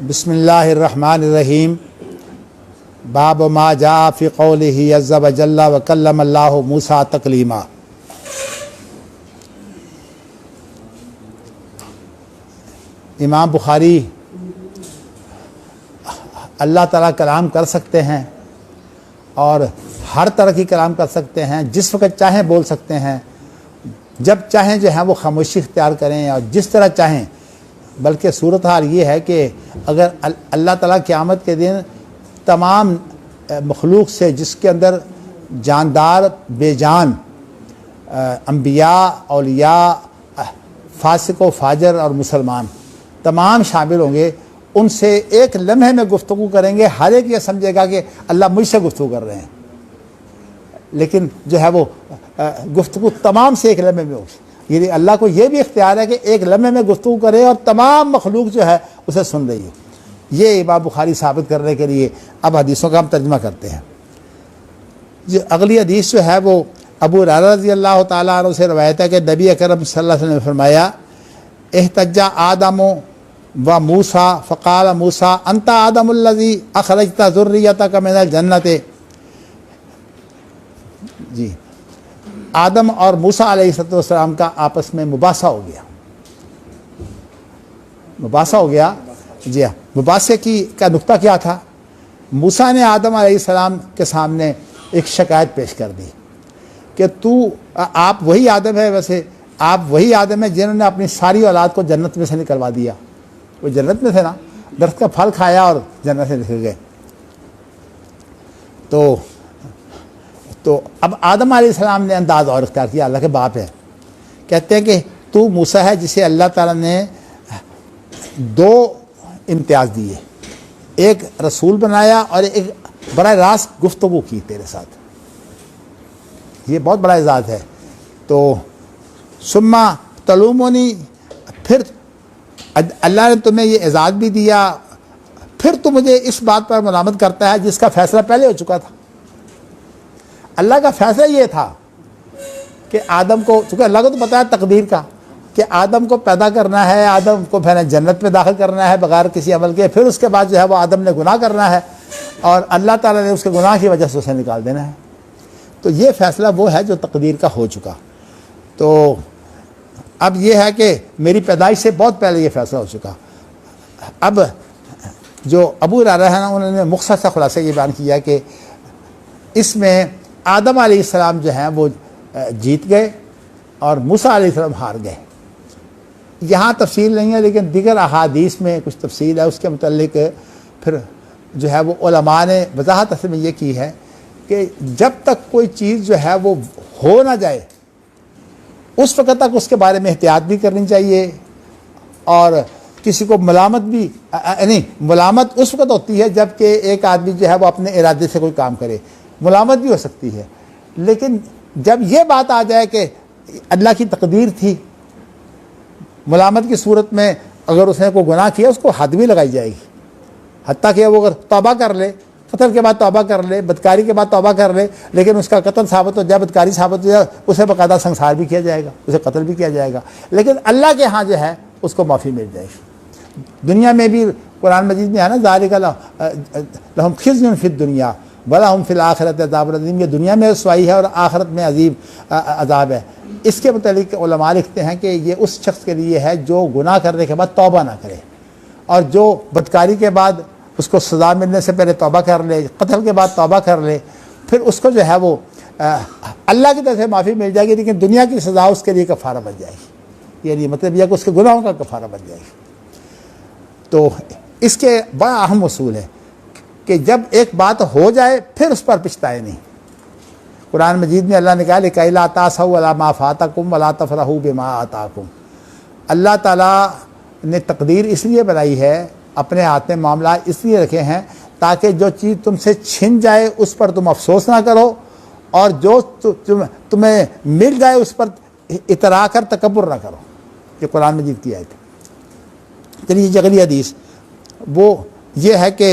बिस्मिल्लाहिर्रहमानिर्रहीम। बाब मा जा फ़ी क़ौलिही अज़्ज़ा व जल्ला व कल्लमल्लाहु मूसा तकलीमा। इमाम बुखारी अल्लाह ताला कलाम कर सकते हैं और हर तरह की कलाम कर सकते हैं, जिस वक्त चाहें बोल सकते हैं, जब चाहें जो है वो खामोशी इख्तियार करें और जिस तरह चाहें। बल्कि सूरत हाल ये है कि अगर अल्लाह ताला क़यामत के दिन तमाम मखलूक से, जिसके अंदर जानदार बेजान अम्बिया, औलिया, फासिक व फाजर और मुसलमान तमाम शामिल होंगे, उनसे एक लम्हे में गुफ्तगू करेंगे। हर एक ये समझेगा कि अल्लाह मुझसे गुफ्तगू कर रहे हैं, लेकिन जो है वो गुफ्तगू तमाम से एक लम्हे में होगी। यानी अल्लाह को ये भी इख्तियार है कि एक लम्हे में गुफ्तगू करे और तमाम मखलूक जो है उसे सुन रही है। ये इमाम बुखारी साबित करने के लिए अब हदीसों का हम तर्जुमा करते हैं। जो अगली हदीस जो है वो अबू हुरैरा रज़ी अल्लाह ताला अन्हु से रवायत है कि नबी अकरम सल्लल्लाहु अलैहि वसल्लम ने फरमाया, इहतज्जा आदमो व मूसा फ़क़ाल मूसा अंता आदमुल्लज़ी अख़रजता ज़ुर्रियतक मिनल जन्नते। जी, आदम और मूसा अलैहिस्सलाम का आपस में मुबासा हो गया। मुबासा हो गया, जी हाँ। मुबासे की का नुक्ता क्या था? मूसा ने आदम अलैहिस्सलाम के सामने एक शिकायत पेश कर दी कि आप वही आदम है, वैसे आप वही आदम है जिन्होंने अपनी सारी औलाद को जन्नत में से निकलवा दिया। वो जन्नत में थे ना, दरख्त का फल खाया और जन्नत से निकल गए। तो अब आदम अलैहिस्सलाम ने अंदाज और इख्तियार किया, अल्लाह के बाप है, कहते हैं कि तू मूसा है जिसे अल्लाह ताला ने दो इम्तियाज़ दिए, एक रसूल बनाया और एक बड़ा रास्त गुफ्तगू की तेरे साथ। ये बहुत बड़ा एजाज़ है। तो सुम्मा तलूमोनी, फिर अल्लाह ने तुम्हें ये एजाज़ भी दिया, फिर तू मुझे इस बात पर मलामत करता है जिसका फ़ैसला पहले हो चुका था। अल्लाह का फ़ैसला ये था कि आदम को, चूँकि अल्लाह को तो पता है तकदीर का कि आदम को पैदा करना है, आदम को फिर जन्नत में दाखिल करना है बग़ैर किसी अमल के, फिर उसके बाद जो है वो आदम ने गुनाह करना है और अल्लाह ताला ने उसके गुनाह की वजह से उसे निकाल देना है। तो ये फ़ैसला वो है जो तकदीर का हो चुका। तो अब ये है कि मेरी पैदाइश से बहुत पहले ये फ़ैसला हो चुका। अब जो अबू हुरैरा है ना, उन्होंने मुख्तसर सा खुलासा ये बयान किया कि इसमें आदम अलैहिस्सलाम जो हैं वो जीत गए और मूसा अलैहिस्सलाम हार गए। यहाँ तफसील नहीं है, लेकिन दीगर अहादीस में कुछ तफसील है। उसके मुतल्लिक फिर जो है वो उलमा ने वजाहत असल में ये की है कि जब तक कोई चीज़ जो है वो हो ना जाए उस वक़्त तक उसके बारे में एहतियात भी करनी चाहिए। और किसी को मलामत भी नहीं, मलामत उस वक़्त होती है जबकि एक आदमी जो है वो अपने इरादे से कोई काम करे, मलामत भी हो सकती है। लेकिन जब ये बात आ जाए कि अल्लाह की तकदीर थी, मलामत की सूरत में अगर उसने कोई गुनाह किया उसको हद भी लगाई जाएगी। हत्ता कि वो अगर तौबा कर ले, कत्ल के बाद तौबा कर ले, बदकारी के बाद तौबा कर ले, लेकिन उसका कत्ल साबित हो जाए, बदकारी साबित हो जाए, उसे बाकायदा संसार भी किया जाएगा, उसे कत्ल भी किया जाएगा। लेकिन अल्लाह के यहाँ जो है उसको माफ़ी मिल जाएगी। दुनिया में भी कुरान मजीद में है ना, ज़ालिका लहुम खिज़्युन फिद दुनिया वलहुम फिल आखिरति अज़ाबुन अज़ीम। ये दुनिया में रसवाई है और आखिरत में अजीब अज़ाब है। इसके मुतालिक उलमा लिखते हैं कि ये उस शख्स के लिए है जो गुनाह करने के बाद तौबा ना करे और जो बदकारी के बाद उसको सज़ा मिलने से पहले तौबा कर ले, कत्ल के बाद तौबा कर ले, फिर उसको जो है वो अल्लाह की तरफ से माफ़ी मिल जाएगी, लेकिन दुनिया की सज़ा उसके लिए कफ़ारा बन जाएगी। यानी मतलब यह कि उसके गुनाहों का कफ़ारा बन जाएगी। तो इसके बड़ा अहम उसूल है कि जब एक बात हो जाए फिर उस पर पछताए नहीं। कुरान मजीद में अल्लाह ने कहा लिकाइला तासऊ अला मा फातकुम वला तफरहू बिमा आताकुम। अल्लाह ताला ने तकदीर इसलिए बनाई है, अपने हाथ में मामला इसलिए रखे हैं ताकि जो चीज़ तुमसे छिन जाए उस पर तुम अफसोस ना करो और जो तुम्हें मिल जाए उस पर इतरा कर तकब्बुर ना करो। ये कुरान मजीद की आयत है। चलिए अगली हदीस वो ये है कि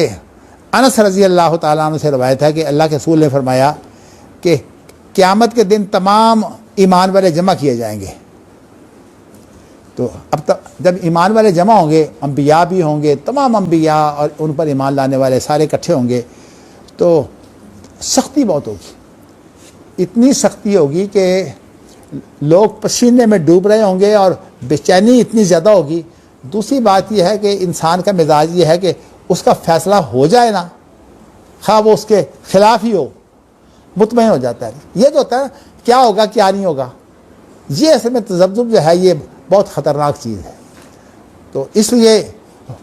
अनस रज़ी अल्लाह ताला अन्हु से रवायत है कि अल्लाह के रसूल ने फरमाया कि क़यामत के दिन तमाम ईमान वाले जमा किए जाएंगे। तो अब तक जब ईमान वाले जमा होंगे, अम्बिया भी होंगे, तमाम अम्बिया और उन पर ईमान लाने वाले सारे इकट्ठे होंगे, तो सख्ती बहुत होगी। इतनी सख्ती होगी कि लोग पसीने में डूब रहे होंगे और बेचैनी इतनी ज़्यादा होगी। दूसरी बात यह है कि इंसान का मिजाज ये है कि उसका फ़ैसला हो जाए ना, खा वो उसके ख़िलाफ़ ही हो, मुतमईन हो जाता है। ये जो होता है क्या होगा क्या नहीं होगा, ये असल में तज़ब्ज़ुब जो है ये बहुत ख़तरनाक चीज़ है। तो इसलिए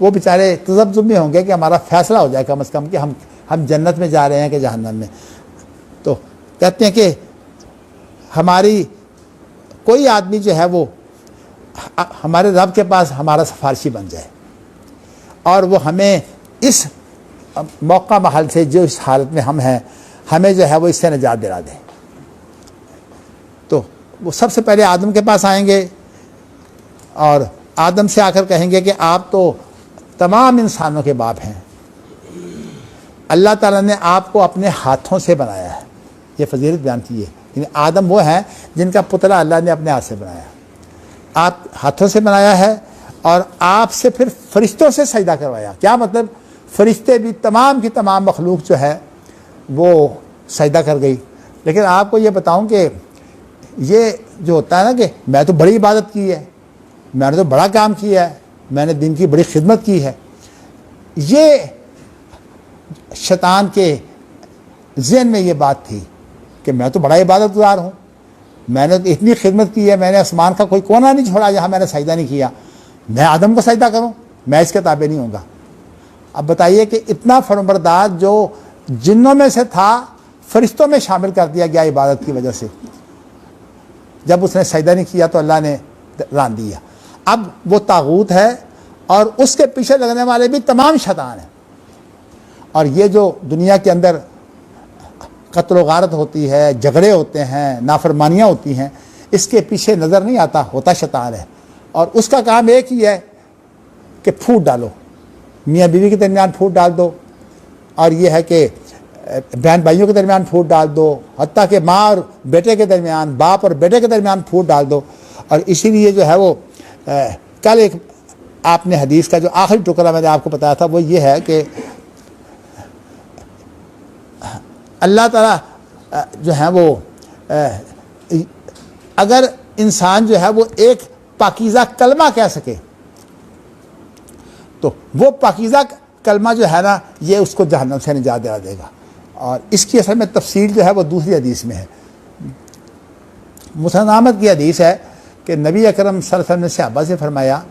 वो बेचारे तज़ब्ज़ुब में होंगे कि हमारा फ़ैसला हो जाए कम से कम कि हम जन्नत में जा रहे हैं कि जहन्नम में। तो कहते हैं कि हमारी कोई आदमी जो है वो हमारे रब के पास हमारा सिफारशी बन जाए और वो हमें इस मौका महल से, जो इस हालत में हम हैं, हमें जो है वो इससे निजात दिला दें। तो वो सबसे पहले आदम के पास आएंगे और आदम से आकर कहेंगे कि आप तो तमाम इंसानों के बाप हैं, अल्लाह ताला ने आपको अपने हाथों से बनाया है। ये फजीलत बयान की है, यानी आदम वो हैं जिनका पुतला अल्लाह ने अपने हाथ से बनाया। आप हाथों से बनाया है और आपसे फिर फरिश्तों से सजदा करवाया। क्या मतलब, फरिश्ते भी तमाम की तमाम मखलूक जो है वो सजदा कर गई। लेकिन आपको ये बताऊं कि ये जो होता है ना कि मैं तो बड़ी इबादत की है, मैंने तो बड़ा काम किया है, मैंने दिन की बड़ी खिदमत की है, ये शैतान के ज़हन में ये बात थी कि मैं तो बड़ा इबादतगार हूँ, मैंने तो इतनी खिदमत की है, मैंने आसमान का कोई कोना नहीं छोड़ा जहाँ मैंने सजदा नहीं किया, मैं आदम को सजदा करूँ, मैं इसके ताबे नहीं होऊंगा। अब बताइए कि इतना फरमाबरदार जो जिन्नों में से था, फरिश्तों में शामिल कर दिया गया इबादत की वजह से। जब उसने सजदा नहीं किया तो अल्लाह ने रान दिया। अब वो तागूत है और उसके पीछे लगने वाले भी तमाम शैतान हैं। और ये जो दुनिया के अंदर कत्ल गारत होती है, झगड़े होते हैं, नाफरमानियाँ होती हैं, इसके पीछे नज़र नहीं आता, होता शैतान है। और उसका काम एक ही है कि फूट डालो, मियाँ बीवी के दरमियान फूट डाल दो, और ये है कि बहन भाइयों के दरमियान फूट डाल दो, हत्ता कि माँ और बेटे के दरमियान, बाप और बेटे के दरमियान फूट डाल दो। और इसीलिए जो है वो कल एक आपने हदीस का जो आखिरी टुकड़ा मैंने आपको बताया था वो ये है कि अल्लाह ताला जो है वो अगर इंसान जो है वो एक पाकीज़ा कलमा कह सके तो वो पाकीज़ा कलमा जो है ना, ये उसको जहन्नम से निजात दिला देगा। और इसकी असल में तफसील जो है वो दूसरी हदीस में है। मुस्नद अहमद की हदीस है कि नबी अकरम सल्लल्लाहु अलैहि वसल्लम ने सहाबा से फरमाया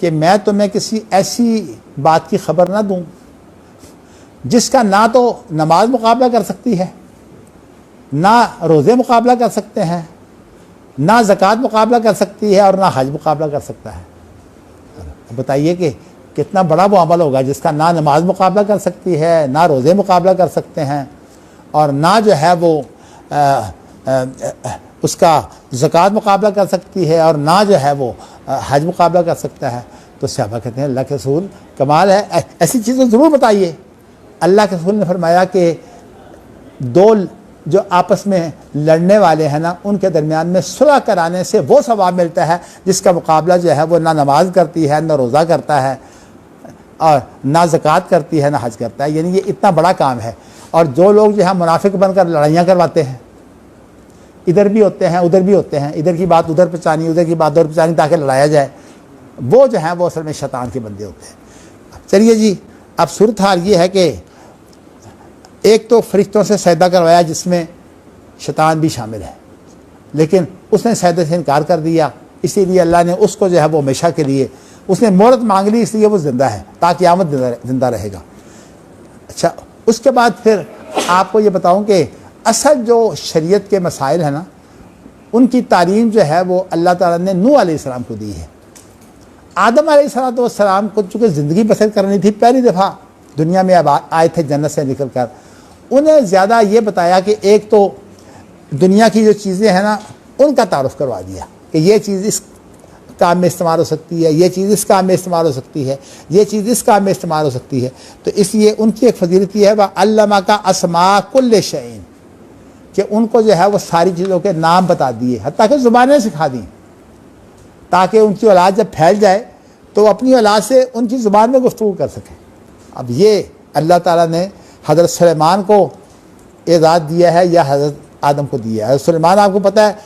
कि मैं तुम्हें किसी ऐसी बात की खबर ना दूं जिसका ना तो नमाज मुकाबला कर सकती है, ना रोज़े मुकाबला कर सकते हैं, ना ज़कात मुकाबला कर सकती है और ना हज मुकाबला कर सकता है। बताइए कि कितना बड़ा वो अमल होगा जिसका ना नमाज मुकाबला कर सकती है, ना रोज़े मुकाबला कर सकते हैं और ना जो है वो उसका ज़कात मुकाबला कर सकती है और ना जो है वो हज मुकाबला कर सकता है। तो सहाबा कहते हैं अल्लाह के रसूल कमाल है, ऐसी चीज़ें ज़रूर बताइए। अल्लाह के रसूल ने फरमाया कि दो जो आपस में लड़ने वाले हैं ना, उनके दरमियान में सुलह कराने से वो सवाब मिलता है जिसका मुकाबला जो है वो ना नमाज करती है, ना रोज़ा करता है और ना ज़कात करती है, ना हज करता है। यानी ये इतना बड़ा काम है। और जो लोग जो है मुनाफिक बनकर लड़ाइयाँ करवाते हैं, इधर भी होते हैं उधर भी होते हैं, इधर की बात उधर पहुँचानी, उधर की बात उधर पहुँचानी ताकि लड़ाया जाए, वो जो है वो असल में शैतान के बंदे होते हैं। चलिए जी, अब सूरत हाल ये है कि एक तो फरिश्तों से सजदा करवाया जिसमें शैतान भी शामिल है, लेकिन उसने सजदे से इनकार कर दिया, इसीलिए अल्लाह ने उसको जो है वो हमेशा के लिए उसने मोहलत मांग ली, इसलिए वो ज़िंदा है, ताकि क़यामत ज़िंदा रहेगा। अच्छा, उसके बाद फिर आपको ये बताऊं कि असल जो शरीयत के मसाइल हैं ना, उनकी तालीम जो है वो अल्लाह ताला ने नूह अलैहिस्सलाम को दी है। आदम अलैहिस्सलाम को चूँकि ज़िंदगी बसर करनी थी, पहली दफ़ा दुनिया में अब आए थे जन्नत से निकल कर, उन्हें ज़्यादा ये बताया कि एक तो दुनिया की जो चीज़ें हैं ना उनका तारुफ करवा दिया कि ये चीज़ इस काम में इस्तेमाल हो सकती है, ये चीज़ इस काम में इस्तेमाल हो सकती है, ये चीज़ इस काम में इस्तेमाल हो सकती है। तो इसलिए उनकी एक फजीलत ये है वह अल्लमा का अस्मा कुल्ल शैइन, कि उनको जो है वो सारी चीज़ों के नाम बता दिए, हत्ता कि ज़ुबानें सिखा दी। ताकि उनकी औलाद जब फैल जाए तो वो अपनी औलाद से उनकी ज़ुबान में गुफ्तगू कर सकें। अब ये अल्लाह ताला ने हज़रत सुलेमान को एजाज़ दिया है या हज़रत आदम को दिया है। सुलेमान आपको पता है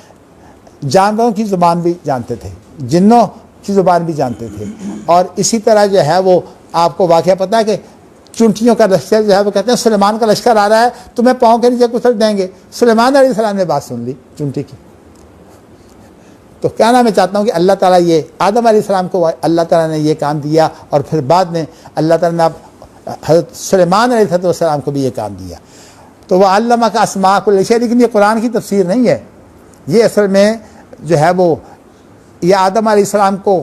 जानवरों की ज़ुबान भी जानते थे, जिन्नों की ज़ुबान भी जानते थे। और इसी तरह जो है वो आपको वाक़या पता है कि चुंटियों का लश्कर जो है वो कहते हैं सुलेमान का लश्कर आ रहा है, तुम्हें पाँव के नीचे कुचल देंगे। सुलेमान अलैहिस्सलाम ने बात सुन ली चुंटी की। तो कहना मैं चाहता हूँ कि अल्लाह ताला ये आदम अलैहिस्सलाम को अल्लाह ताला ने ये काम दिया और फिर बाद में अल्लाह ताला ने हज़रत सुलेमान अलैहिस्सलाम को भी ये काम दिया। तो वह अल्लामा का अस्मा कुल्ल शै, लेकिन ये कुरान की तफसीर नहीं है। ये असल में जो है वो ये आदम अलैहिस्सलाम को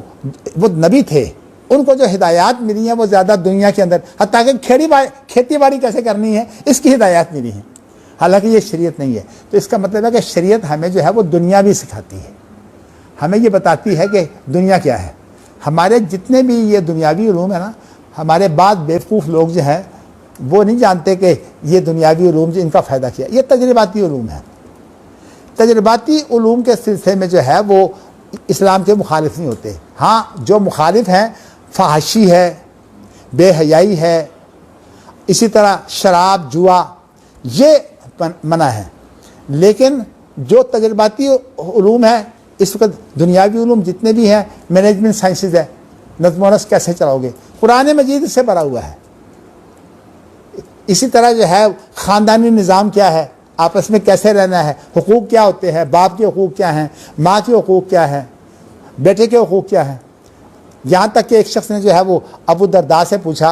वो नबी थे, उनको जो हिदायत मिली हैं वो ज़्यादा दुनिया के अंदर, हत्ता कि खेती बाड़ी कैसे करनी है इसकी हिदायत मिली है, हालांकि ये शरीयत नहीं है। तो इसका मतलब है कि शरीयत हमें जो है वो दुनिया भी सिखाती है, हमें ये बताती है कि दुनिया क्या है। हमारे जितने भी ये दुनियावी उलूम है ना, हमारे बाद बेवकूफ़ लोग जो हैं वो नहीं जानते कि ये दुनियावी उलूम जो इनका फ़ायदा क्या है। ये तजर्बाती उलूम है। तजर्बाती उलूम के सिलसिले में जो है वो इस्लाम के मुखालिफ नहीं होते। हाँ, जो मुखालिफ हैं फहाशी है, बेहयाई है, इसी तरह शराब जुआ ये मना है। लेकिन जो तजर्बाती उलूम है इस वक्त दुनियावी उलूम जितने भी हैं, मैनेजमेंट साइंसेज है, नज़्म व नस्क़ कैसे चलाओगे, कुरान मजीद से भरा हुआ है। इसी तरह जो है ख़ानदानी निज़ाम क्या है, आपस में कैसे रहना है, हुकूक क्या होते हैं, बाप के हुकूक क्या हैं, माँ के हुकूक क्या हैं, बेटे के हुकूक क्या हैं। यहाँ तक कि एक शख्स ने जो है वो अबू दरदा से पूछा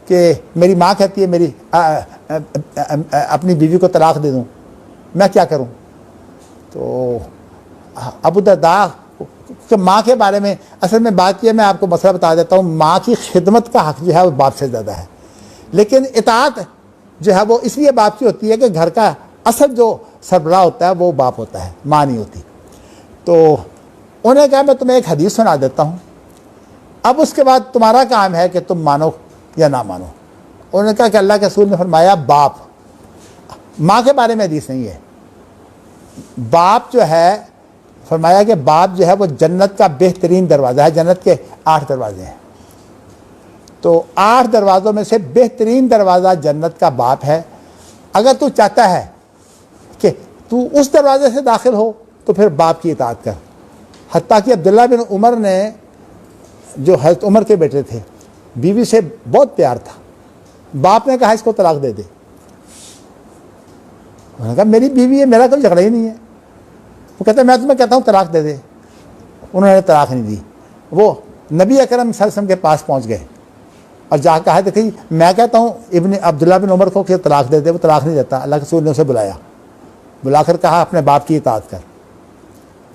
कि मेरी माँ कहती है मेरी अपनी बीवी को तलाक दे दूँ, मैं क्या करूँ। तो अबू दरदा कि माँ के बारे में असल में बात की है, मैं आपको मसला बता देता हूँ। माँ की खिदमत का हक़ जो है वो बाप से ज़्यादा है, लेकिन इताअत जो है वो इसलिए बाप की होती है कि घर का असल जो सरबराह होता है वो बाप होता है, माँ नहीं होती। तो उन्होंने कहा मैं तुम्हें एक हदीस सुना देता हूँ, अब उसके बाद तुम्हारा काम है कि तुम मानो या ना मानो। उन्होंने कहा कि अल्लाह के रसूल ने फरमाया बाप, माँ के बारे में हदीस नहीं है। बाप जो है फरमाया कि बाप जो है वो जन्नत का बेहतरीन दरवाज़ा है। जन्नत के 8 दरवाजे हैं, तो 8 दरवाज़ों में से बेहतरीन दरवाज़ा जन्नत का बाप है। अगर तू चाहता है कि तू उस दरवाजे से दाखिल हो तो फिर बाप की इताअत कर। हत्ता कि अब्दुल्ला बिन उमर ने, जो हज़रत उमर के बेटे थे, बीवी से बहुत प्यार था। बाप ने कहा इसको तलाक दे दे। उन्होंने कहा मेरी बीवी है, मेरा कोई झगड़ा ही नहीं है। वो कहता मैं तुम्हें कहता हूँ तलाक दे दे। उन्होंने तलाक नहीं दी। वो नबी अकरम सल्लल्लाहु अलैहि वसल्लम के पास पहुँच गए और जा कहा देखिए मैं कहता हूँ इब्न अब्दुल्ला बिन उमर को कि तलाक दे दे। वो तलाक नहीं देता। अल्लाह के रसूल ने उसे बुलाया, बुलाकर कहा अपने बाप की इताअत कर,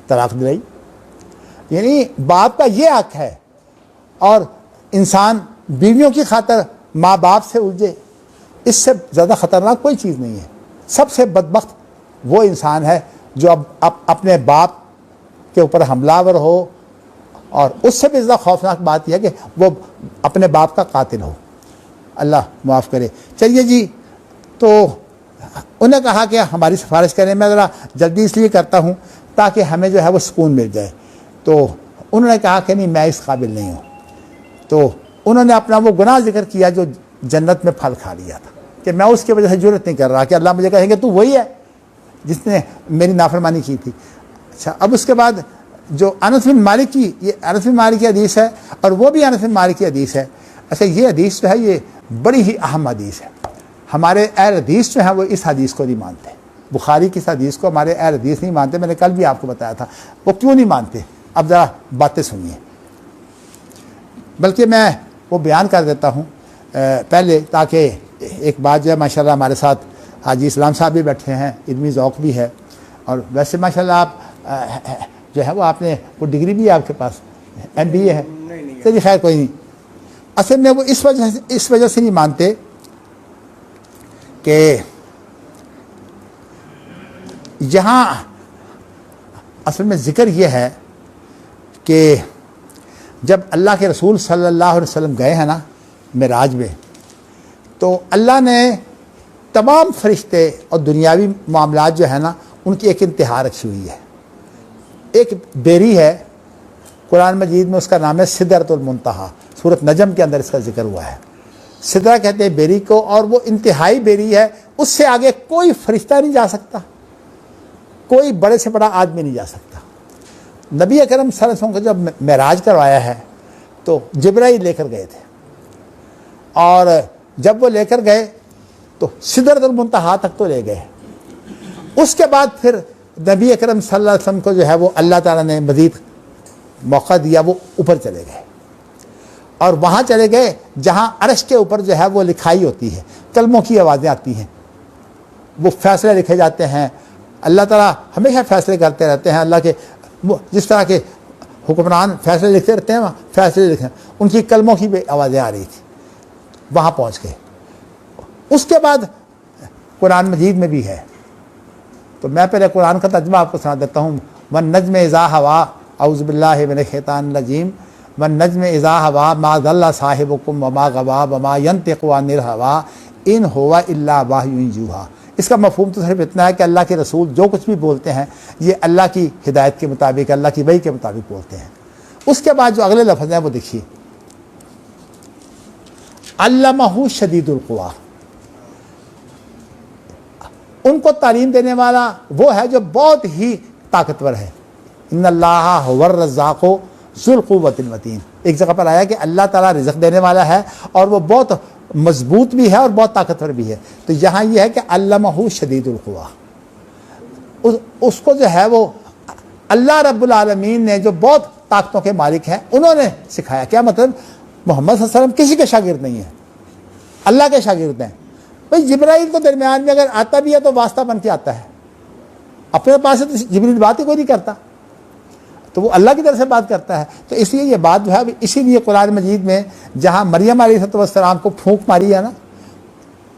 तलाक दिलाई। यानी बाप का ये हक़ है। और इंसान बीवियों की खातर माँ बाप से उलझे, इससे ज़्यादा ख़तरनाक कोई चीज़ नहीं है। सबसे बदबख्त वो इंसान है जो अब अपने बाप के ऊपर हमलावर हो, और उससे भी ज़्यादा खौफनाक बात यह है कि वो अपने बाप का कातिल हो। अल्लाह माफ़ करे। चलिए जी, तो उन्हें कहा कि हमारी सिफारिश करें। मैं ज़रा जल्दी इसलिए करता हूँ ताकि हमें जो है वो सुकून मिल जाए। तो उन्होंने कहा कि नहीं मैं इस काबिल नहीं हूँ। तो उन्होंने अपना वो गुनाह जिक्र किया जो जन्नत में फल खा लिया था, कि मैं उसकी वजह से जुर्रत नहीं कर रहा कि अल्लाह मुझे कहेंगे तू वही है जिसने मेरी नाफरमानी की थी। अच्छा, अब उसके बाद जो अनस बिन मालिक की, ये अनस बिन मालिक की हदीस है और वो भी अनस बिन मालिक की हदीस है। अच्छा, ये हदीस जो है ये बड़ी ही अहम हदीस है। हमारे अहल हदीस जो है वो इस हदीस को नहीं मानते। बुखारी की इस हदीस को हमारे अहल हदीस नहीं मानते। मैंने कल भी आपको बताया था वो क्यों नहीं मानते। अब ज़रा बातें सुनिए, बल्कि मैं वो बयान कर देता हूँ पहले, ताकि एक बात जो है माशाल्लाह हमारे साथ हाजी इस्लाम साहब भी बैठे हैं, इल्मी ज़ौक़ भी है, और वैसे माशाल्लाह आप जो है वो आपने वो डिग्री भी है आपके पास, MBA है। चलिए खैर कोई नहीं। असल में वो इस वजह से नहीं मानते कि यहाँ असल में ज़िक्र ये है कि जब अल्लाह के रसूल सल्लल्लाहु अलैहि वसल्लम गए हैं ना मेराज में, तो अल्लाह ने तमाम फरिश्ते और दुनियावी मामलात जो है ना उनकी एक इंतहा रखी हुई है। एक बेरी है, कुरान मजीद में उसका नाम है सिदरतुल मुंतहा। सूरत नजम के अंदर इसका जिक्र हुआ है। सिदरा कहते हैं बेरी को, और वो इंतहाई बेरी है, उससे आगे कोई फरिश्ता नहीं जा सकता, कोई बड़े से बड़ा आदमी नहीं जा सकता। नबी अकरम सल्लल्लाहु अलैहि वसल्लम को जब मेराज करवाया है तो जिब्राइल लेकर गए थे, और जब वो लेकर गए तो सिदरतुल मुंतहा तक तो ले गए। उसके बाद फिर नबी अकरम सल्लल्लाहु अलैहि वसल्लम को जो है वो अल्लाह ताला ने मज़ीद मौका दिया, वो ऊपर चले गए और वहाँ चले गए जहाँ अर्श के ऊपर जो है वो लिखाई होती है, कलमों की आवाज़ें आती हैं, वो फैसले लिखे जाते हैं। अल्लाह ताला हमेशा फैसले करते रहते हैं। अल्लाह के जिस तरह के हुक्मरान फैसले लिखते रहते हैं, वहाँ फैसले लिखे, उनकी कलमों की आवाज़ें आ रही थी, वहाँ पहुँच गए। उसके बाद कुरान मजीद में भी है, तो मैं पहले कुरान का तर्जुमा आपको सुना देता हूँ। वन नज्म इज़ा हवा औज़ु बिल्लाहि मिनश शैतानिर रजीम वन नज्म इज़ा हवा मा ज़ल्ला साहिबुकुम वमा गवा वमा यंतिक़ु अनिल हवा इन हुवा इल्ला वह्युन यूहा। इसका मफ़हूम तो सिर्फ इतना है कि अल्लाह के रसूल जो कुछ भी बोलते हैं ये अल्लाह की हिदायत के मुताबिक, अल्लाह की वही के मुताबिक बोलते हैं। उसके बाद जो अगले लफ्ज़ हैं वो देखिए, अल्लमहु शदीदुल क़ुवा। उनको तालीम देने वाला वो है जो बहुत ही ताकतवर है। इन्नल्लाहा हुवर रज़्ज़ाक़ु ज़ुल क़ुव्वतिल मतीन। एक जगह पर आया कि अल्लाह ताला रिज़्क़ देने वाला है और वो बहुत मजबूत भी है और बहुत ताकतवर भी है। तो यहाँ ये है कि अल्लमहु शदीदुल क़ुवा, उसको जो है वो अल्लाह रब्बुल आलमीन ने जो बहुत ताकतों के मालिक हैं उन्होंने सिखाया। क्या मतलब? मोहम्मद सल्लल्लाहु अलैहि वसल्लम किसी के शागिर्द नहीं है, अल्लाह के शागिर्द हैं। भाई जिब्राइल तो दरमियान में अगर आता भी है तो वास्ता बन के आता है, अपने पास से तो जिब्राइल बात ही कोई नहीं करता, तो वो अल्लाह की तरफ से बात करता है। तो इसलिए ये बात जो है, इसीलिए कुरान मजीद में जहाँ मरियम अलैहिस्सलाम को फूंक मारी है ना,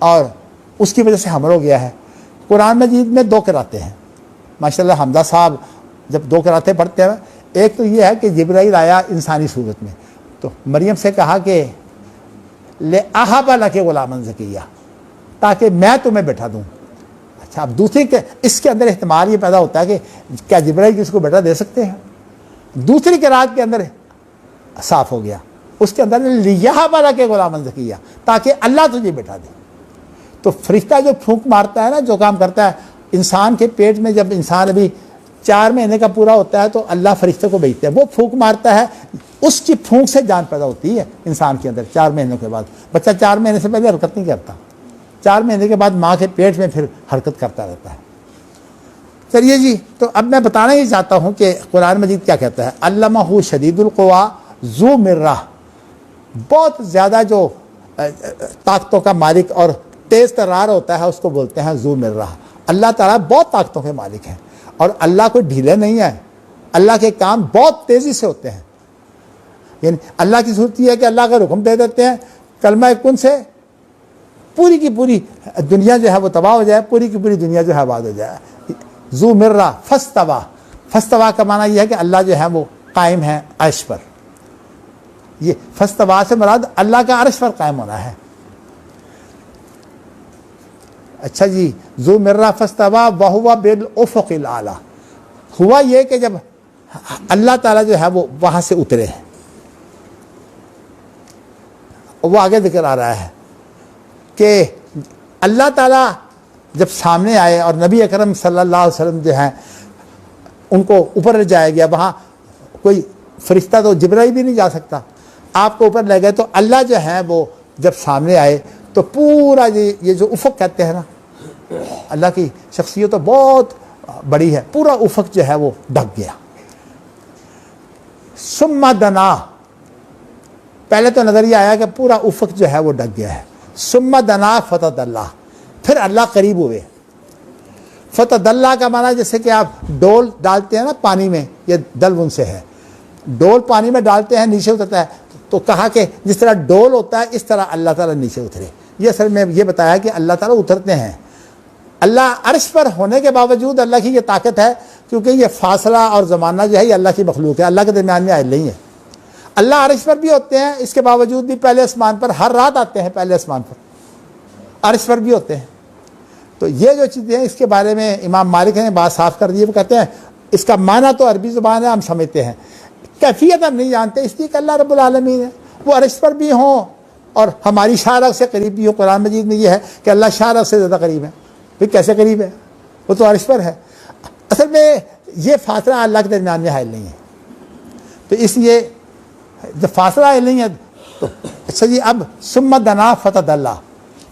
और उसकी वजह से हमला हो गया है, कुरान मजीद में दो कराते हैं माशाल्लाह। हमदा साहब जब दो कराते पढ़ते हैं, एक तो ये है कि जिब्राइल आया इंसानी सूरत में, तो मरियम से कहा कि ले आहबा लके गुलामन ज़किया, ताकि मैं तुम्हें बैठा दूँ। अच्छा, अब दूसरी के इसके अंदर इस्तेमाल ये पैदा होता है कि क्या जिब्राइल किसको बेटा दे सकते हैं? दूसरी किरात के अंदर साफ हो गया, उसके अंदर लिया बाला के गुलामन ज़किया, ताकि अल्लाह तुझे बैठा दे। तो फरिश्ता जो फूंक मारता है ना, जो काम करता है इंसान के पेट में, जब इंसान अभी 4 महीने का पूरा होता है तो अल्लाह फरिश्ते को भेजता है, वो फूंक मारता है, उसकी फूंक से जान पैदा होती है इंसान के अंदर 4 महीनों के बाद। बच्चा 4 महीने से पहले हरकत नहीं करता, 4 महीने के बाद माँ के पेट में फिर हरकत करता रहता है। चलिए जी, तो अब मैं बताना ही चाहता हूँ कि कुरान मजीद क्या कहता है। अल्लमहु शदीदुल क़ुवा ज़ू मिर्रा, बहुत ज़्यादा जो ताकतों का मालिक और तेज़ तर्रार होता है उसको बोलते हैं ज़ू मिर्रा। अल्लाह ताला बहुत ताकतों के मालिक हैं और अल्लाह कोई ढीले नहीं है, अल्लाह के काम बहुत तेज़ी से होते हैं। यानी अल्लाह की सूरत यह है कि अल्लाह का हुक्म दे देते हैं कलमा कुन से, पूरी की पूरी दुनिया जो है वो तबाह हो जाए, पूरी की पूरी दुनिया जो है आबाद हो जाए। ज़ू मिर्रा फस्तवा, फस्तवा का माना यह है कि अल्लाह जो है वो कायम है अर्श पर। ये फस्तवा से मुराद अल्लाह का अर्श पर कायम होना है। अच्छा जी, ज़ू मिर्रा फस्तवा वहुवा बिल उफ़ुक़िल आला। हुआ ये कि जब अल्लाह ताला जो है वो वहाँ से उतरे, वो आगे जिक्र आ रहा है कि अल्लाह ताला जब सामने आए और नबी अकरम सल्लल्लाहु अलैहि वसल्लम जो हैं उनको ऊपर ले जाया गया, वहाँ कोई फरिश्ता तो जिब्राइल भी नहीं जा सकता, आपको ऊपर ले गए। तो अल्लाह जो है वो जब सामने आए तो पूरा ये जो उफ़क़ कहते हैं ना, अल्लाह की शख्सियत तो बहुत बड़ी है, पूरा उफ़क़ जो है वो ढक गया। सुम्मा दना, पहले तो नज़रिया आया कि पूरा उफ़क़ जो है वो ढक गया है। सुम्मा दना फ़तदल्ला, फिर अल्लाह करीब हुए। फ़तदल्ला का माना जैसे कि आप डोल डालते हैं ना पानी में, ये दल्व उनसे है, डोल पानी में डालते हैं नीचे उतरता है, तो कहा कि जिस तरह डोल होता है इस तरह अल्लाह ताला नीचे उतरे। ये असल में ये बताया कि अल्लाह ताला उतरते हैं। अल्लाह अर्श पर होने के बावजूद अल्लाह की ये ताकत है, क्योंकि ये फासला और ज़माना जो है ये अल्लाह की मखलूक है, अल्लाह के दरमियान में आयल नहीं है। अल्लाह अर्श पर भी होते हैं, इसके बावजूद भी पहले आसमान पर हर रात आते हैं, पहले आसमान पर अर्श पर भी होते हैं। तो ये जो चीज़ें हैं इसके बारे में इमाम मालिक ने बात साफ कर दी है। वो कहते हैं इसका माना तो अरबी ज़ुबान है, हम समझते हैं, कैफियत हम नहीं जानते, इसलिए कि अल्लाह रब्बुल आलमीन है, वो अर्श पर भी हों और हमारी शाह से करीब भी हो। कुरान मजीद में ये है कि अल्लाह शाह से ज़्यादा करीब है। फिर कैसे करीब है? वो तो अर्श पर है। असल में ये फासला अल्लाह के दरमियान में हायल नहीं है, तो इसलिए जब फासला हायल नहीं है तो अच्छा जी, अब सुम्मा दना फतदल्ला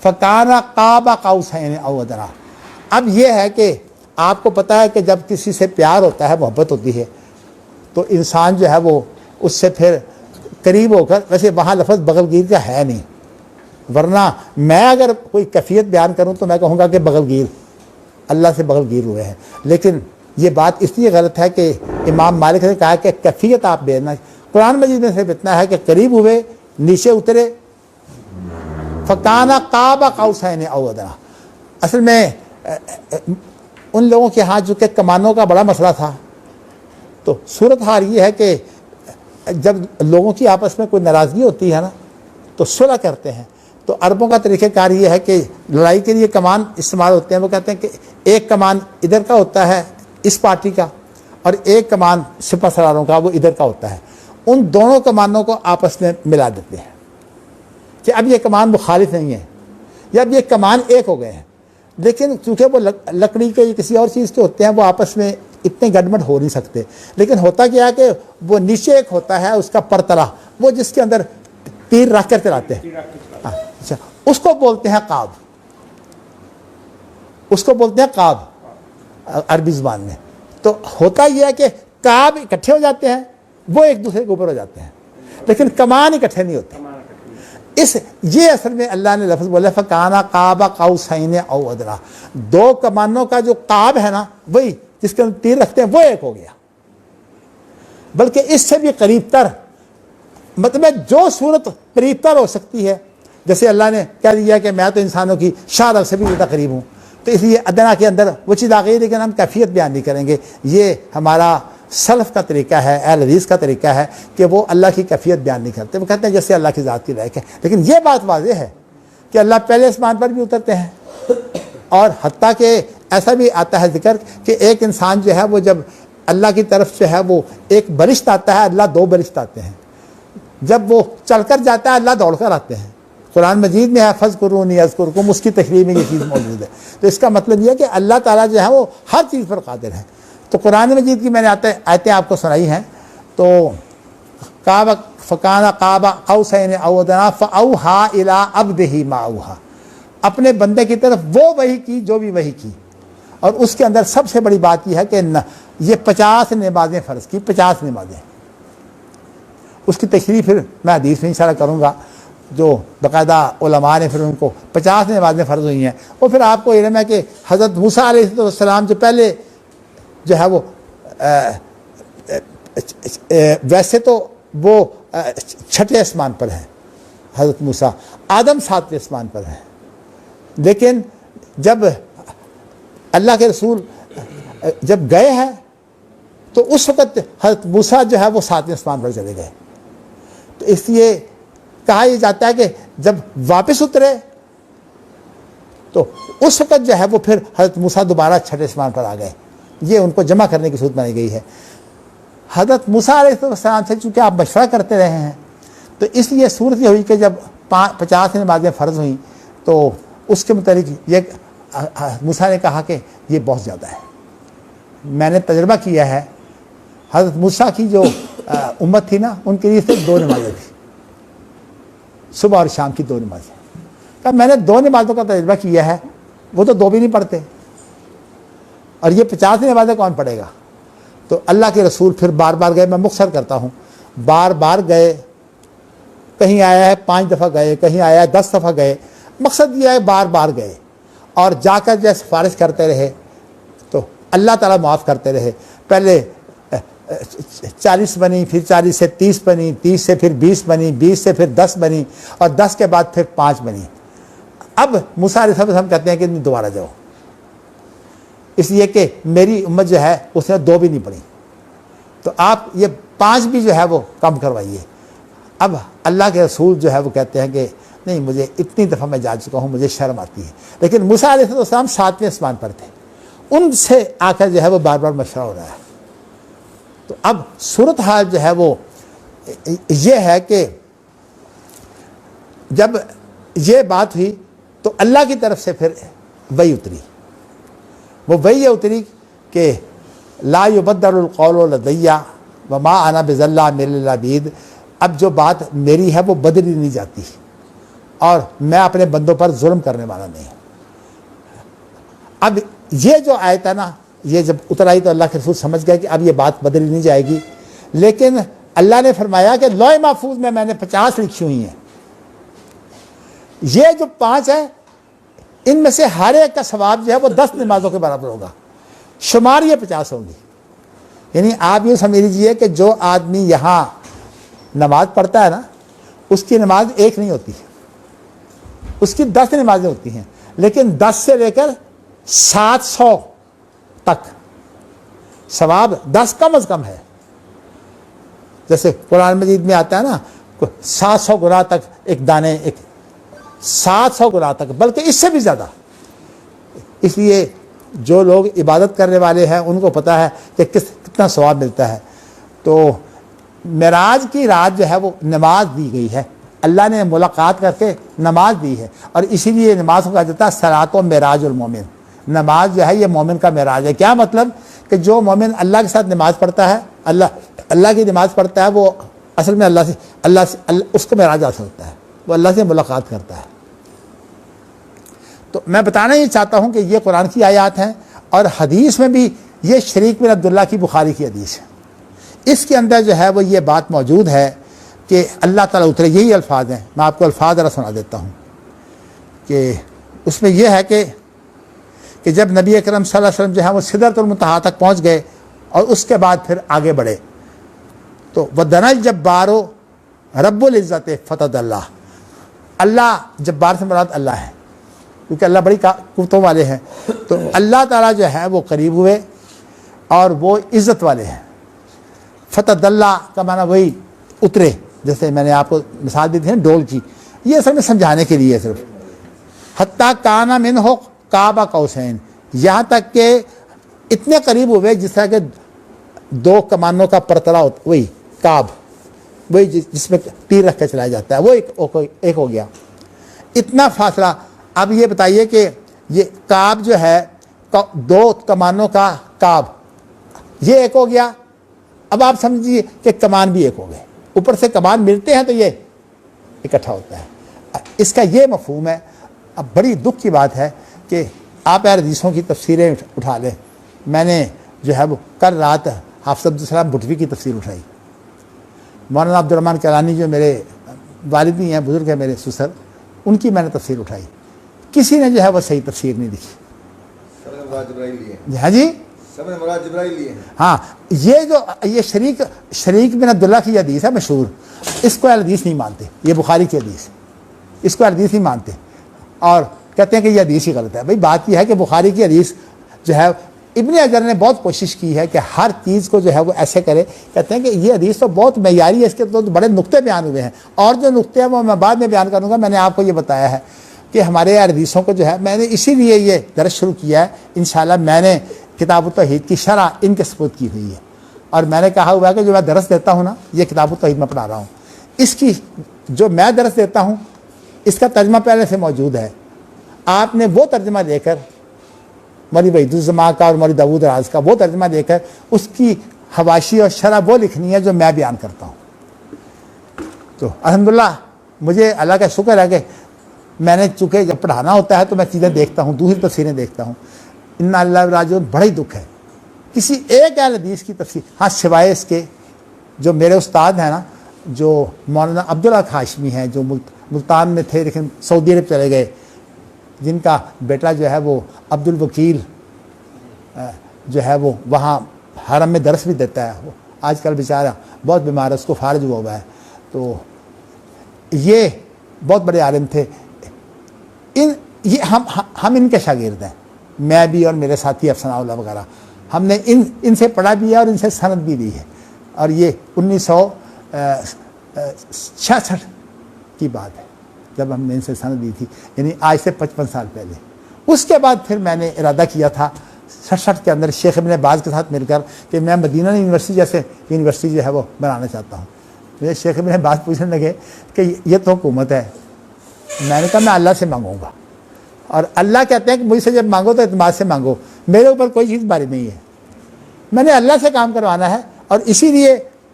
फ़काना काबा कौसैन औ अदना। अब यह है कि आपको पता है कि जब किसी से प्यार होता है, मोहब्बत होती है, तो इंसान जो है वो उससे फिर करीब होकर, वैसे वहाँ लफ्ज़ बगलगीर का है नहीं, वरना मैं अगर कोई कैफियत बयान करूँ तो मैं कहूँगा कि बगलगीर, अल्लाह से बगलगीर हुए हैं। लेकिन ये बात इसलिए गलत है कि इमाम मालिक ने कहा कि कैफियत आप बेना, कुरान मजीद में सिर्फ इतना है कि करीब हुए, नीचे उतरे, फ़काना काबा कौसैन औ अदना। असल में उन लोगों के यहाँ जो कि कमानों का बड़ा मसला था, तो सूरत हाल ये है कि जब लोगों की आपस में कोई नाराज़गी होती है ना, तो सुलह करते हैं। तो अरबों का तरीक़ेकार ये है कि लड़ाई के लिए कमान इस्तेमाल होते हैं। वो कहते हैं कि एक कमान इधर का होता है इस पार्टी का, और एक कमान सिपा सलारों का वो इधर का होता है। उन दोनों कमानों को आपस में मिला देते हैं कि अब ये कमान मुखालिफ नहीं है, या अब ये कमान एक हो गए हैं। लेकिन चूँकि वो लकड़ी के या किसी और चीज़ के होते हैं, वो आपस में इतने गड़बड़ हो नहीं सकते। लेकिन होता क्या है कि वो नीचे एक होता है उसका परतला, वो जिसके अंदर तीर रख कर चलाते हैं, अच्छा, उसको बोलते हैं काब, उसको बोलते हैं काब अरबी ज़ुबान में। तो होता यह है कि काब इकट्ठे हो जाते हैं, वो एक दूसरे के ऊपर हो जाते हैं, लेकिन कमान इकट्ठे नहीं होते। ये असल में अल्लाह ने लफ्ज़ बोला फ़काना काबा कौसैन औ अदना। दो कमानों का जो काब है ना, वही जिसके अंदर तीर रखते हैं, वो एक हो गया। बल्कि इससे भी करीब तर, मतलब जो सूरत करीब तर हो सकती है, जैसे अल्लाह ने कह दिया कि मैं तो इंसानों की शाह से भी ज़्यादा करीब हूँ, तो इसलिए अदना के अंदर वो चीज़ आ गई। लेकिन हम कैफियत बयान नहीं करेंगे। ये हमारा सलफ़ का तरीका है, अहले हदीस का तरीका है कि वो अल्लाह की कैफियत बयान नहीं करते। वो कहते हैं जैसे अल्लाह की ज़ात की लायक है। लेकिन ये बात वाज़ेह है कि अल्लाह पहले आसमान पर भी उतरते हैं, और हत्ता कि ऐसा भी आता है जिक्र कि एक इंसान जो है वो जब अल्लाह की तरफ से है वो एक बरिश्त आता है, अल्लाह दो बरिश्त आते हैं। जब वो चलकर जाता है, अल्लाह दौड़कर आते हैं। कुरान मजीद में है फ़ज़्कुरूनी अज़्कुरकुम, उसकी तशरीह में ये चीज़ मौजूद है। तो इसका मतलब यह है कि अल्लाह ताला जो है वो हर चीज़ पर कादिर है। तो कुरान मजीद की मैंने आयतें आपको सुनाई हैं। तो काबा फ़काना काबा कौसैन औ अदना फ़अौहा इला अब्दिही मा औहा, अपने बंदे की तरफ वो वही की जो भी वही की। और उसके अंदर सबसे बड़ी बात यह है कि ये 50 नमाज़ें फ़र्ज़ की, 50 नमाज़ें। उसकी तशरीह फिर मैं हदीस में इंशाअल्लाह करूँगा, जो बाकायदा उलमा ने फिर उनको 50 नमाज़ें फ़र्ज़ हुई हैं। और फिर आपको इल्म है कि हज़रत मूसा अलैहिस्सलाम जो पहले जो है वो वैसे तो वो छठे आसमान पर है, हज़रत मूसा, आदम 7वें आसमान पर है। लेकिन जब अल्लाह के रसूल जब गए हैं तो उस वक़्त हज़रत मूसा जो है वो 7वें आसमान पर चले गए। तो इसलिए कहा यह जाता है कि जब वापस उतरे तो उस वक़्त जो है वो फिर हज़रत मूसा दोबारा छठे आसमान पर आ गए। ये उनको जमा करने की सूरत बनाई गई है। हज़रत मूसा अलैहिस्सलाम से चूँकि आप मशवरा करते रहे हैं, तो इसलिए सूरत ये हुई कि जब 50 नमाज़ें फ़र्ज़ हुई तो उसके मुताबिक ये मूसा ने कहा कि ये बहुत ज़्यादा है। मैंने तजर्बा किया है, हज़रत मूसा की जो उम्मत थी ना, उनके लिए सिर्फ 2 नमाज़ें थी, सुबह और शाम की 2 नमाज़ें। कहा मैंने 2 नमाज़ों का तजर्बा किया है, वो तो 2 भी नहीं पढ़ते, और ये 50 नमाज़ें कौन पढ़ेगा। तो अल्लाह के रसूल फिर बार बार गए, मैं मुख्तसर करता हूँ, बार बार गए। कहीं आया है 5 दफ़ा गए, कहीं आया है 10 दफ़ा गए। मकसद ये है बार बार गए और जाकर जो सिफारिश करते रहे, तो अल्लाह ताला माफ़ करते रहे। पहले 40 बनी, फिर 40 से 30 बनी, 30 से फिर 20 बनी, 20 से फिर 10 बनी, और 10 के बाद फिर 5 बनी। अब मूसा अलैहिस्सलाम कहते हैं कि दोबारा जाओ, इसलिए कि मेरी उम्मत जो है उसने 2 भी नहीं पढ़ी, तो आप ये 5 भी जो है वो कम करवाइए। अब अल्लाह के रसूल जो है वो कहते हैं कि नहीं, मुझे इतनी दफ़ा मैं जा चुका हूँ, मुझे शर्म आती है। लेकिन मूसा अलैहिस्सलाम 7वें आसमान पर थे, उनसे आकर जो है वो बार बार मशवरा हो रहा है। तो अब सूरत हाल जो है वो ये है कि जब ये बात हुई तो अल्लाह की तरफ से फिर वही उतरी, वो वही उतरी कि ला युबद्दलुल क़ौलु लदैया व मा अना बिज़ल्लाम लिल अबीद। अब जो बात मेरी है वो बदली नहीं जाती और मैं अपने बंदों पर जुल्म करने वाला नहीं। अब ये जो आयत है ना, ये जब उतर आई तो अल्लाह के रसूल समझ गए कि अब ये बात बदली नहीं जाएगी। लेकिन अल्लाह ने फरमाया कि लौह महफूज में मैंने 50 लिखी हुई हैं, ये जो 5 है इनमें से हर एक का सवाब जो है वो 10 नमाजों के बराबर होगा, शुमार ये 50 होंगी। यानी आप ये समझ लीजिए कि जो आदमी यहाँ नमाज पढ़ता है ना, उसकी नमाज एक नहीं होती, उसकी 10 नमाजें होती हैं, लेकिन 10 से लेकर 700 तक सवाब 10 कम अज कम है। जैसे कुरान मजीद में आता है ना 700 गुना तक एक दाने, एक 700 गुना तक, बल्कि इससे भी ज़्यादा। इसलिए जो लोग इबादत करने वाले हैं उनको पता है कि कितना सवाब मिलता है। तो मेराज की रात जो है वो नमाज दी गई है, अल्लाह ने मुलाकात करके नमाज दी है, और इसीलिए नमाज को कहा जाता है सलात व मेराजुल मोमिन। नमाज जो है ये मोमिन का मेराज है। क्या मतलब कि जो मोमिन अल्लाह के साथ नमाज पढ़ता है, अल्लाह की नमाज पढ़ता है, वो असल में अल्लाह से उसको मेराज हासिल होता है, वो अल्लाह से मुलाकात करता है। तो मैं बताना ये चाहता हूँ कि ये कुरान की आयत हैं, और हदीस में भी ये शरीक बिन अब्दुल्ला की बुखारी की हदीस है, इसके अंदर जो है वो ये बात मौजूद है कि अल्लाह ताला उतरे। यही अल्फाज हैं, मैं आपको अल्फाज ज़रा सुना देता हूँ कि उसमें यह है कि जब नबी अकरम सल्लल्लाहु अलैहि वसल्लम जो है वो सिदरतुल मुंतहा तक पहुँच गए और उसके बाद फिर आगे बढ़े, तो वदनल जब्बारो रब्बुल इज़्ज़त फ़तदल्लाह। अल्लाह जब्बार से मुराद अल्लाह है, क्योंकि अल्लाह बड़ी कुव्वतों वाले हैं। तो अल्लाह ताला जो है वो करीब हुए और वो इज़्ज़त वाले हैं। फ़तदल्लाह का माना वही उतरे, जैसे मैंने आपको मिसाल दी थी ना डोल की, ये असल में समझाने के लिए सिर्फ। हत्ता काना मिन हो काबा कौसैन, यहाँ तक के इतने करीब हुए जिस तरह के 2 कमानों का परतला होता, वही काब, वही जिसमें तीर रख के चलाया जाता है, वो एक हो गया, इतना फासला। अब ये बताइए कि ये काब जो है 2 कमानों का काब, ये एक हो गया। अब आप समझिए कि कमान भी एक हो गए, ऊपर से कमान मिलते हैं तो ये इकट्ठा होता है। इसका ये मफहूम है। अब बड़ी दुख की बात है कि आप यार हदीसों की तफसीरें उठा लें। मैंने जो है वो कल रात हाफ़िज़ अब्दुल सलाम भुटवी की तफसीर उठाई। मौलाना अब्दुर्रहमान कैलानी जो मेरे वालिद ही हैं, बुज़ुर्ग हैं मेरे ससुर, उनकी मैंने तफसीर उठाई, किसी ने जो है वो सही तफसीर नहीं लिखी। हाँ जी, हाँ, ये शरीक बिन अब्दुल्ला की हदीस है मशहूर, इसको हदीस नहीं मानते, ये बुखारी की हदीस, इसको हदीस नहीं मानते और कहते हैं कि ये हदीस ही गलत है। भाई बात यह है कि बुखारी की हदीस जो है, इब्ने हजर ने बहुत कोशिश की है कि हर चीज़ को जो है वो ऐसे करे। कहते हैं कि ये हदीस तो बहुत मयारी है, इसके तो बड़े नुक्ते बयान हुए हैं, और जो नुक्ते हैं वो मैं बाद में बयान करूँगा। मैंने आपको ये बताया है कि हमारे हदीसों को जो है, मैंने इसीलिए ये दर्स शुरू किया है। इंशाल्लाह मैंने किताब तौहीद की शरह इनके सपुर्द की हुई है, और मैंने कहा हुआ है कि जो मैं दरस देता हूँ ना, ये किताब तौहीद में पढ़ा रहा हूँ, इसकी जो मैं दरस देता हूँ इसका तर्जमा पहले से मौजूद है। आपने वो तर्जमा लेकर मौलवी वहीदुज़्ज़मा का और मौलवी दाऊद राज का वो तर्जमा लेकर उसकी हवाशी और शरह वो लिखनी है जो मैं बयान करता हूँ। तो अल्हम्दुलिल्लाह मुझे अल्लाह का शुक्र है कि मैंने, चूँकि जब पढ़ाना होता है तो मैं चीज़ें देखता हूँ, दूसरी तफसीरें देखता हूँ। इन्ना अल्लाह राजिऊन, बड़ा ही दुख है किसी एक हदीस की तफसीर, हाँ सिवाय इसके जो मेरे उस्ताद हैं ना, जो मौलाना अब्दुल हक हाशमी हैं, जो मुल्तान में थे लेकिन सऊदी अरब चले गए, जिनका बेटा जो है वो अब्दुल वकील जो है वो वहाँ हरम में दरस भी देता है। वो आजकल बेचारा बहुत बीमार है, उसको फारज हुआ है। तो ये बहुत बड़े आलिम थे। ये हम इनके शागिर्द हैं, मैं भी और मेरे साथी अफसनाउल्लाह वगैरह, हमने इनसे पढ़ा भी है और इनसे सनद भी ली है। और ये 1966 की बात है जब हमने इनसे सनद दी थी, यानी आज से 55 साल पहले। उसके बाद फिर मैंने इरादा किया था 67 के अंदर शेख इब्न बाज़ के साथ मिलकर कि मैं मदीना यूनिवर्सिटी जैसे यूनिवर्सिटी जो है वो बनाना चाहता हूँ। मुझे शेख इब्न बाज़ पूछने लगे कि ये तो हुकूमत है। मैंने कहा मैं अल्लाह से मांगूंगा, और अल्लाह कहते हैं कि मुझसे जब मांगो तो इत्मीनान से मांगो, मेरे ऊपर कोई चीज़ बारी नहीं है, मैंने अल्लाह से काम करवाना है। और इसीलिए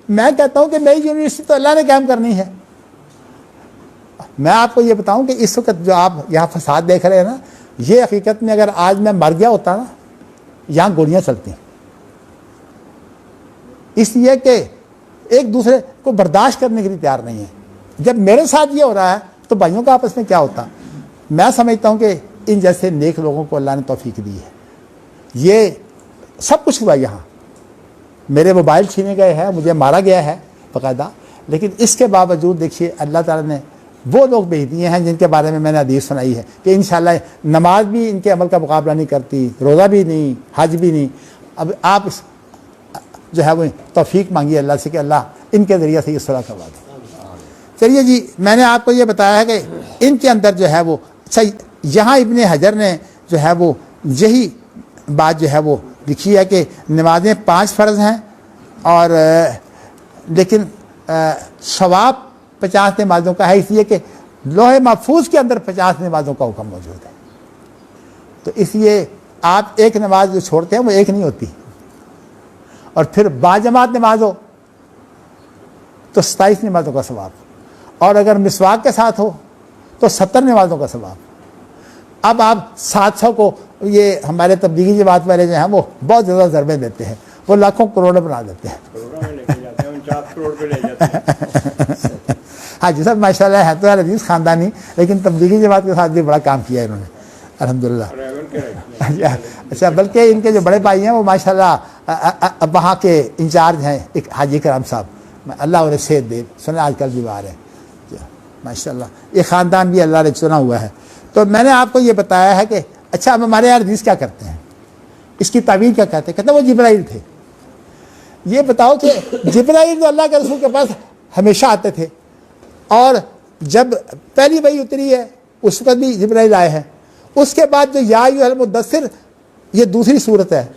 मैं कहता हूँ कि मेरी यूनिवर्सिटी तो अल्लाह ने काम करनी है। मैं आपको ये बताऊँ कि इस वक्त जो आप यहाँ फसाद देख रहे हैं ना, ये हकीकत में अगर आज मैं मर गया होता ना, यहाँ गोलियाँ चलती, इसलिए कि एक दूसरे को बर्दाश्त करने के लिए तैयार नहीं है। जब मेरे साथ ये हो रहा है तो भाइयों का आपस में क्या होता। मैं समझता हूँ कि इन जैसे नेक लोगों को अल्लाह ने तौफीक दी है। ये सब कुछ हुआ, यहाँ मेरे मोबाइल छीने गए हैं, मुझे मारा गया है बाकायदा, लेकिन इसके बावजूद देखिए अल्लाह ताला ने वो लोग भेज दिए हैं जिनके बारे में मैंने हदीस सुनाई है कि इंशाअल्लाह नमाज भी इनके अमल का मुकाबला नहीं करती, रोज़ा भी नहीं, हज भी नहीं। अब आप जो है वो तौफीक मांगिए अल्लाह से कि अल्लाह इनके ज़रिए से ये सुलह करवा दे। चलिए जी, मैंने आपको ये बताया है कि इनके अंदर जो है वो अच्छा, यहाँ इब्ने हजर ने जो है वो यही बात जो है वो लिखी है कि नमाजें 5 फ़र्ज़ हैं, और लेकिन सवाब 50 नमाज़ों का है, इसलिए कि लोहे महफूज के अंदर 50 नमाज़ों का हुक्म मौजूद है। तो इसलिए आप एक नमाज जो छोड़ते हैं वो एक नहीं होती, और फिर बाजमात नमाज हो तो 27 नमाज़ों का सवाब, और अगर मिसवाक के साथ हो तो 70 नमाज़ों का सवाब। अब आप 700 को, ये हमारे तबलीगी जमात वाले जो हैं वो बहुत ज़्यादा ज़रबे देते हैं, वो लाखों करोड़ों बना देते हैं। हाँ जी, सब माशाल्लाह है तो अजीज़ ख़ानदानी, लेकिन तबलीगी जमात के साथ भी बड़ा काम किया है इन्होंने अल्हम्दुलिल्लाह। अच्छा, बल्कि इनके जो बड़े भाई हैं वो माशाल्लाह वहाँ के इंचार्ज हैं, एक हाजी कराम साहब, अल्लाह उन्हें सेहत दे, सुना आजकल बीमार है माशाल्लाह। ये ख़ानदान भी अल्लाह ने चुना हुआ है। तो मैंने आपको ये बताया है कि अच्छा, अब हमारे यहाँ हदीस क्या करते हैं, इसकी तावील क्या कहते हैं। कहते हैं वो जिब्राइल थे। ये बताओ कि जिब्राइल तो अल्लाह के रसूल के पास हमेशा आते थे, और जब पहली वही उतरी है उस वक्त भी जिब्राइल आए हैं। उसके बाद जो या अय्युहल मुद्दस्सिर, ये दूसरी सूरत है,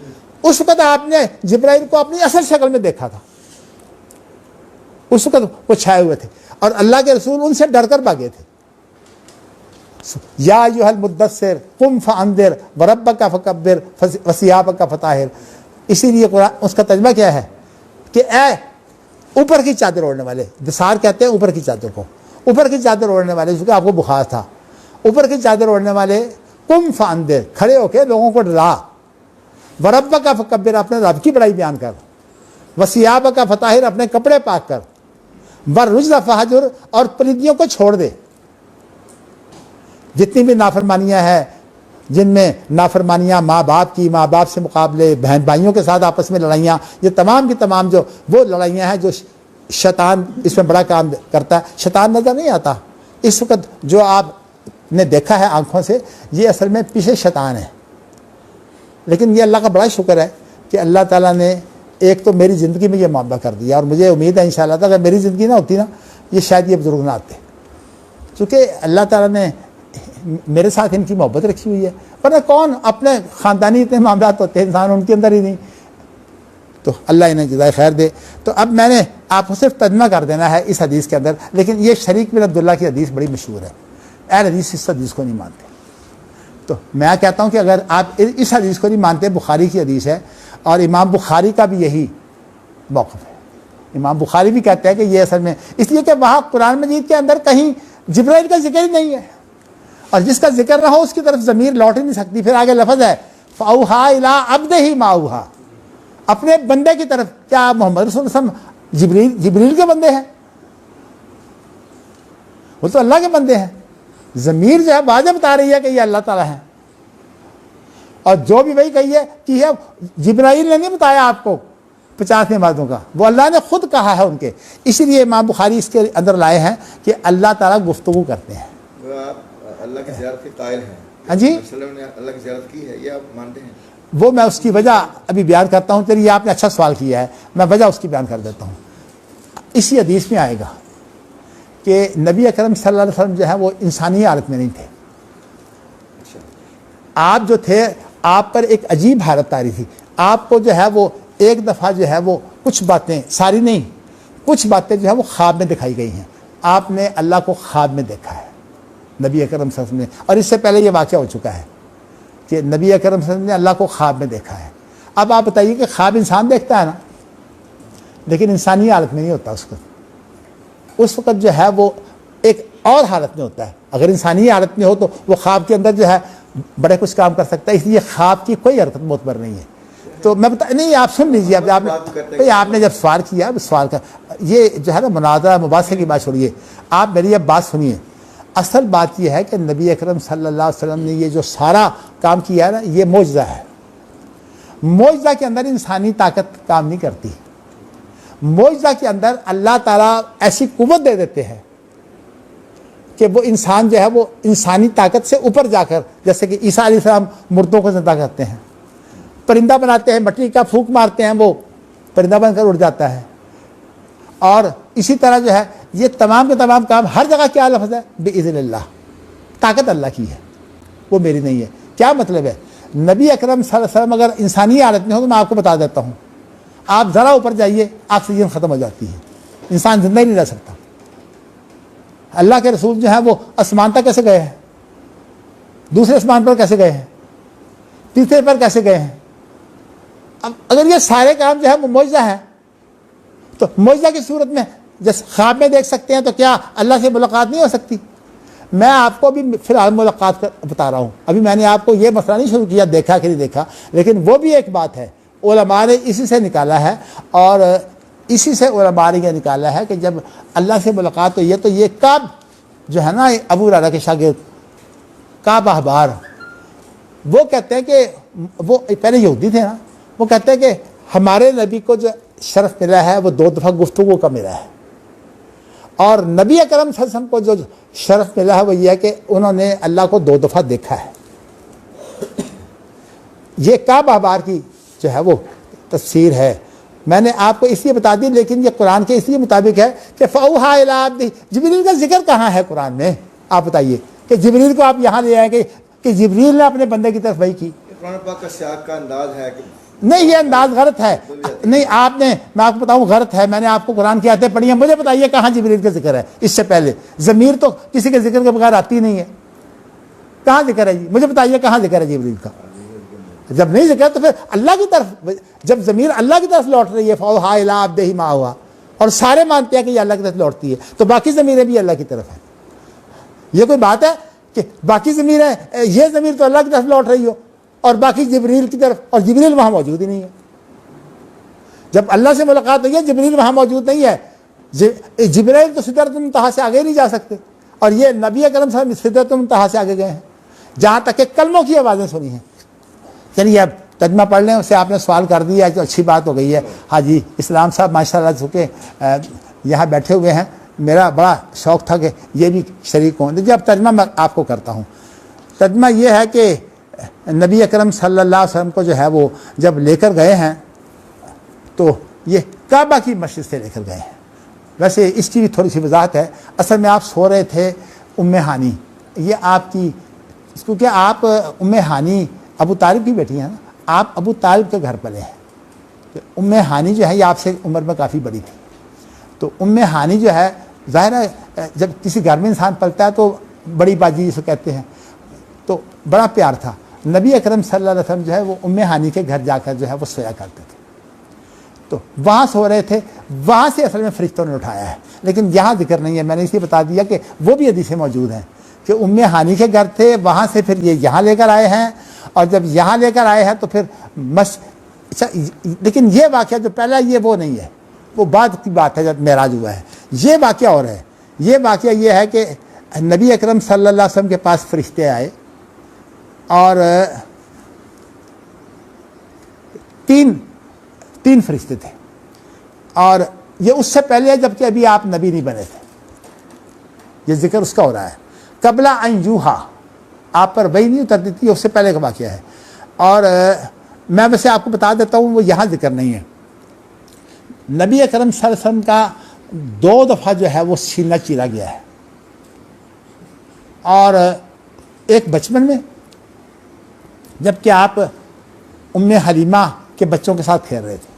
उस वक्त आपने जिब्राइल को अपनी असल शक्ल में देखा था। उस वक्त वो छाए हुए थे और अल्लाह के रसूल उनसे डरकर भागे थे। या अय्युहल मुद्दस्सिर कुम फअंदिर व रब्बका फकब्बिर व सियाबका फताहिर। इसीलिए कुरान उसका तर्जुमा क्या है कि ए ऊपर की चादर ओढ़ने वाले, दसार कहते हैं ऊपर की चादर को, ऊपर की चादर ओढ़ने वाले, क्योंकि आपको बुखार था, ऊपर की चादर ओढ़ने वाले, कुम फअंदिर, खड़े होकर लोगों को डरा, व रब्बका फकब्बिर, अपने रब की बड़ाई बयान कर, व सियाबका फताहिर, अपने कपड़े पाक कर, व रुज्ज़ फहजुर, और पलिदियों को छोड़ दे। जितनी भी नाफरमानियाँ हैं, जिनमें नाफरमानियाँ माँ बाप की, माँ बाप से मुकाबले, बहन भाइयों के साथ आपस में लड़ाइयाँ, ये तमाम की तमाम जो वो लड़ाइयाँ हैं जो शैतान इसमें बड़ा काम करता है। शैतान नज़र नहीं आता इस वक्त, जो आपने देखा है आँखों से, ये असल में पीछे शैतान है। लेकिन ये अल्लाह का बड़ा शुक्र है कि अल्लाह ताला ने एक तो मेरी ज़िंदगी में ये मामला कर दिया, और मुझे उम्मीद है इंशाअल्लाह ताला अगर मेरी ज़िंदगी ना होती ना, ये शायद ये बुजुर्ग ना आते, चूँकि अल्लाह ताला ने मेरे साथ इनकी मोहब्बत रखी हुई है। वरना कौन अपने ख़ानदानी इतने मामला होते हैं, इंसान उनके अंदर ही नहीं। तो अल्लाह इन्हें जज़ाए खैर दे। तो अब मैंने आपको सिर्फ तर्जुमा कर देना है इस हदीस के अंदर, लेकिन ये शरीक बिन अब्दुल्लाह की हदीस बड़ी मशहूर है। अहले हदीस इस हदीस को नहीं मानते। तो मैं कहता हूँ कि अगर आप इस हदीस को नहीं मानते, बुखारी की हदीस है, और इमाम बुखारी का भी यही मौक़िफ़ है। इमाम बुखारी भी कहते हैं कि ये असल में इसलिए कि वहाँ कुरान मजीद के अंदर कहीं जिब्राइल का जिक्र ही नहीं है, और जिसका जिक्र ना हो उसकी तरफ ज़मीर लौट ही नहीं सकती। फिर आगे लफ्ज़ है फ़अौहा इला अब्दिही मा औहा, अपने बंदे की तरफ। क्या मोहम्मद रसूल सल्लल्लाहु अलैहि वसल्लम जिब्रील के बंदे हैं? वो तो अल्लाह के बंदे हैं। ज़मीर जो है वाज़ेह बता रही है कि ये अल्लाह ताला है, और जो भी वही कही है कि है, जिब्राइल ने नहीं बताया आपको 50 नमाज़ों का, वो अल्लाह ने खुद कहा है उनके। इसीलिए इमाम बुखारी इसके अंदर लाए हैं कि अल्लाह ताला गुफ्तगू करते हैं। अल्लाह की ज़ियारत के कायल हैं। हाँ जी, ने अल्लाह की ज़ियारत की है, ये आप मानते हैं? वो मैं उसकी वजह अभी बयान करता हूँ। चलिए, आपने अच्छा सवाल किया है, मैं वजह उसकी बयान कर देता हूँ। इसी हदीस में आएगा कि नबी अकरम सल्लल्लाहु अलैहि वसल्लम जो है वो इंसानी हालत में नहीं थे। आप जो थे आप पर एक अजीब हालत आ रही थी। आपको जो है वो एक दफ़ा जो है वो कुछ बातें, सारी नहीं, कुछ बातें जो है वो ख्वाब में दिखाई गई हैं। आपने अल्लाह को ख्वाब में देखा है नबी अकरम सल्लल्लाहु अलैहि वसल्लम ने, और इससे पहले ये वाक़या हो चुका है कि नबी अकरम सल्लल्लाहु अलैहि वसल्लम ने अल्लाह को ख्वाब में देखा है। अब आप बताइए कि ख्वाब इंसान देखता है ना, लेकिन इंसानी हालत में नहीं होता उसको, उस वक़्त जो है वो एक और हालत में होता है। अगर इंसानी हालत में हो तो वो ख्वाब के अंदर जो है बड़े कुछ काम कर सकता है, इसलिए ख्वाब की कोई हरकत मोतबर नहीं है। तो मैं बता नहीं, आप सुन लीजिए। अब आपने जब सवाल किया, सवाल का ये जो है ना मुनाज़रा मुबासे की बात छोड़िए, आप मेरी अब बात सुनिए। असल बात यह है कि नबी अकरम सल्लल्लाहु अलैहि वसल्लम ने ये जो सारा काम किया है ना, ये मौजज़ा है। मौजज़ा के अंदर इंसानी ताकत काम नहीं करती। मौजज़ा के अंदर अल्लाह ताला ऐसी कुव्वत दे देते हैं कि वो इंसान जो है वो इंसानी ताकत से ऊपर जाकर, जैसे कि ईसा अलैहिस्सलाम मुर्दों को ज़िंदा करते हैं, परिंदा बनाते हैं, मट्टी का फूंक मारते हैं, वो परिंदा बनकर उड़ जाता है। और इसी तरह जो है ये तमाम के तमाम काम, हर जगह क्या लफ्ज़ है, बिइज़्निल्लाह, ताकत अल्लाह की है, वो मेरी नहीं है। क्या मतलब है? नबी अकरम सल्लल्लाहु अलैहि वसल्लम अगर इंसानी हालत में हो तो मैं आपको बता देता हूँ, आप ज़रा ऊपर जाइए, ऑक्सीजन ख़त्म हो जाती है, इंसान जिंदा ही नहीं रह सकता। अल्लाह के रसूल जो है वो आसमान तक कैसे गए हैं, दूसरे आसमान पर कैसे गए हैं, तीसरे पर कैसे गए हैं? अब अगर ये सारे काम जो है वो मौजज़ा है, तो मौजज़ा की सूरत में जैसे ख्वाब में देख सकते हैं, तो क्या अल्लाह से मुलाकात नहीं हो सकती? मैं आपको अभी फिलहाल मुलाकात बता रहा हूँ। अभी मैंने आपको ये मसला नहीं शुरू किया देखा कि नहीं देखा, लेकिन वो भी एक बात है, उलमा ने इसी से निकाला है, और इसी से उलमा ने यह निकाला है कि जब अल्लाह से मुलाकात हुई है तो ये काब जो है ना, अबू हुरैरा के शागिर्द काब अहबार, वो कहते हैं कि वो पहले यहूदी थे ना, वो कहते हैं कि हमारे नबी को जो शरफ मिला है वो 2 दफ़ा गुफ्तगू का मिला है, और नबी अकरम सल्लल्लाहु अलैहि वसल्लम को जो शरफ मिला है वो ये है कि उन्होंने अल्लाह को 2 दफ़ा देखा है। ये काब अहबार की जो है वो तफसीर है, मैंने आपको इसलिए बता दी, लेकिन ये कुरान के इसलिए मुताबिक है कि फ़ौहा इला अब्दी, जिब्रील का जिक्र कहाँ है कुरान में? आप बताइए कि जिब्रील को आप यहाँ ले आए कि जिब्रील ने अपने बंदे की तरफ वही की। कुरान पाक का सियाक का अंदाज है कि नहीं, ये अंदाज गलत है। नहीं, आपने, मैं आपको बताऊं गलत है, मैंने आपको कुरान की आयतें पढ़ी हैं, मुझे बताइए कहाँ जिब्रील का जिक्र है? इससे पहले ज़मीर तो किसी के जिक्र के बगैर आती नहीं है, कहाँ जिक्र है जी? मुझे बताइए कहाँ जिक्र है जिब्रील का? जब नहीं जिक्र तो फिर अल्लाह की तरफ, जब ज़मीर अल्लाह की तरफ लौट रही है, फ़ौहा इला अब्दिही मा हुआ, और सारे मानते हैं कि ये अल्लाह की तरफ लौटती है, तो बाकी ज़मीरें भी अल्लाह की तरफ है। ये कोई बात है कि बाकी ज़मीरें, ये ज़मीर तो अल्लाह की तरफ लौट रही हो और बाकी जिब्रील की तरफ, और जिब्रील वहाँ मौजूद ही नहीं है। जब अल्लाह से मुलाकात हुई है, जिब्रील वहाँ मौजूद नहीं है। जिब्रील तो सिदरतुल मुंतहा से आगे नहीं जा सकते, और ये नबी अकरम सल्लल्लाहु अलैहि वसल्लम सिदरतुल मुंतहा से आगे गए हैं, जहाँ तक कि कलमों की आवाज़ें सुनी हैं। चलिए अब तर्जुमा पढ़ लें, उससे आपने सवाल कर दिया तो अच्छी बात हो गई है। हाँ जी, इस्लाम साहब माशाल्लाह चुके यहाँ बैठे हुए हैं, मेरा बड़ा शौक़ था कि ये भी शरीक हों। देखिए अब तर्जुमा मैं आपको करता हूँ। तर्जुमा ये है कि नबी अकरम सल्लल्लाहु अलैहि वसल्लम को जो है वो जब लेकर गए हैं तो ये काबा की मस्जिद से लेकर गए हैं। वैसे इसकी भी थोड़ी सी वजाहत है। असल में आप सो रहे थे उम्मे हानी, ये आपकी, क्योंकि आप उम्मे हानी अबू तालिब की बेटी हैं ना, आप अबू तालिब के घर पले हैं। तो उम्मे हानी जो है ये आपसे उम्र में काफ़ी बड़ी थी, तो उम्मे हानी जो है ज़ाहिर है जब किसी घर में इंसान पलता है तो बड़ी बाजी जिसे कहते हैं, तो बड़ा प्यार था। नबी अकरम सल्लल्लाहु अलैहि वसल्लम जो है वो उम्मे हानी के घर जाकर जो है वो सोया करते थे। तो वहाँ सो रहे थे, वहाँ से असल में फरिश्तों ने उठाया है, लेकिन यहाँ जिक्र नहीं है। मैंने इसलिए बता दिया कि वो भी हदीसें मौजूद हैं कि उम्मे हानी के घर थे, वहाँ से फिर ये यहाँ लेकर आए हैं, और जब यहाँ लेकर आए हैं तो फिर अच्छा, लेकिन ये वाक़या जो पहला ये वो नहीं है, वो बाद की बात है जब मेराज हुआ है। ये वाक़या और है। ये वाक़या ये है कि नबी अकरम सल्लल्लाहु अलैहि वसल्लम के पास फरिश्ते आए, और तीन फरिश्ते थे, और ये उससे पहले जबकि अभी आप नबी नहीं बने थे। ये जिक्र उसका हो रहा है, कबला अन यूहा, आप पर वही नहीं उतरती थी, उससे पहले का वाक़या है। और मैं वैसे आपको बता देता हूँ, वो यहाँ जिक्र नहीं है। नबी अकरम सल्लल्लाहु अलैहि वसल्लम का 2 दफ़ा जो है वो सीना चीरा गया है, और एक बचपन में जबकि आप उम्मे हलीमा के बच्चों के साथ खेल रहे थे।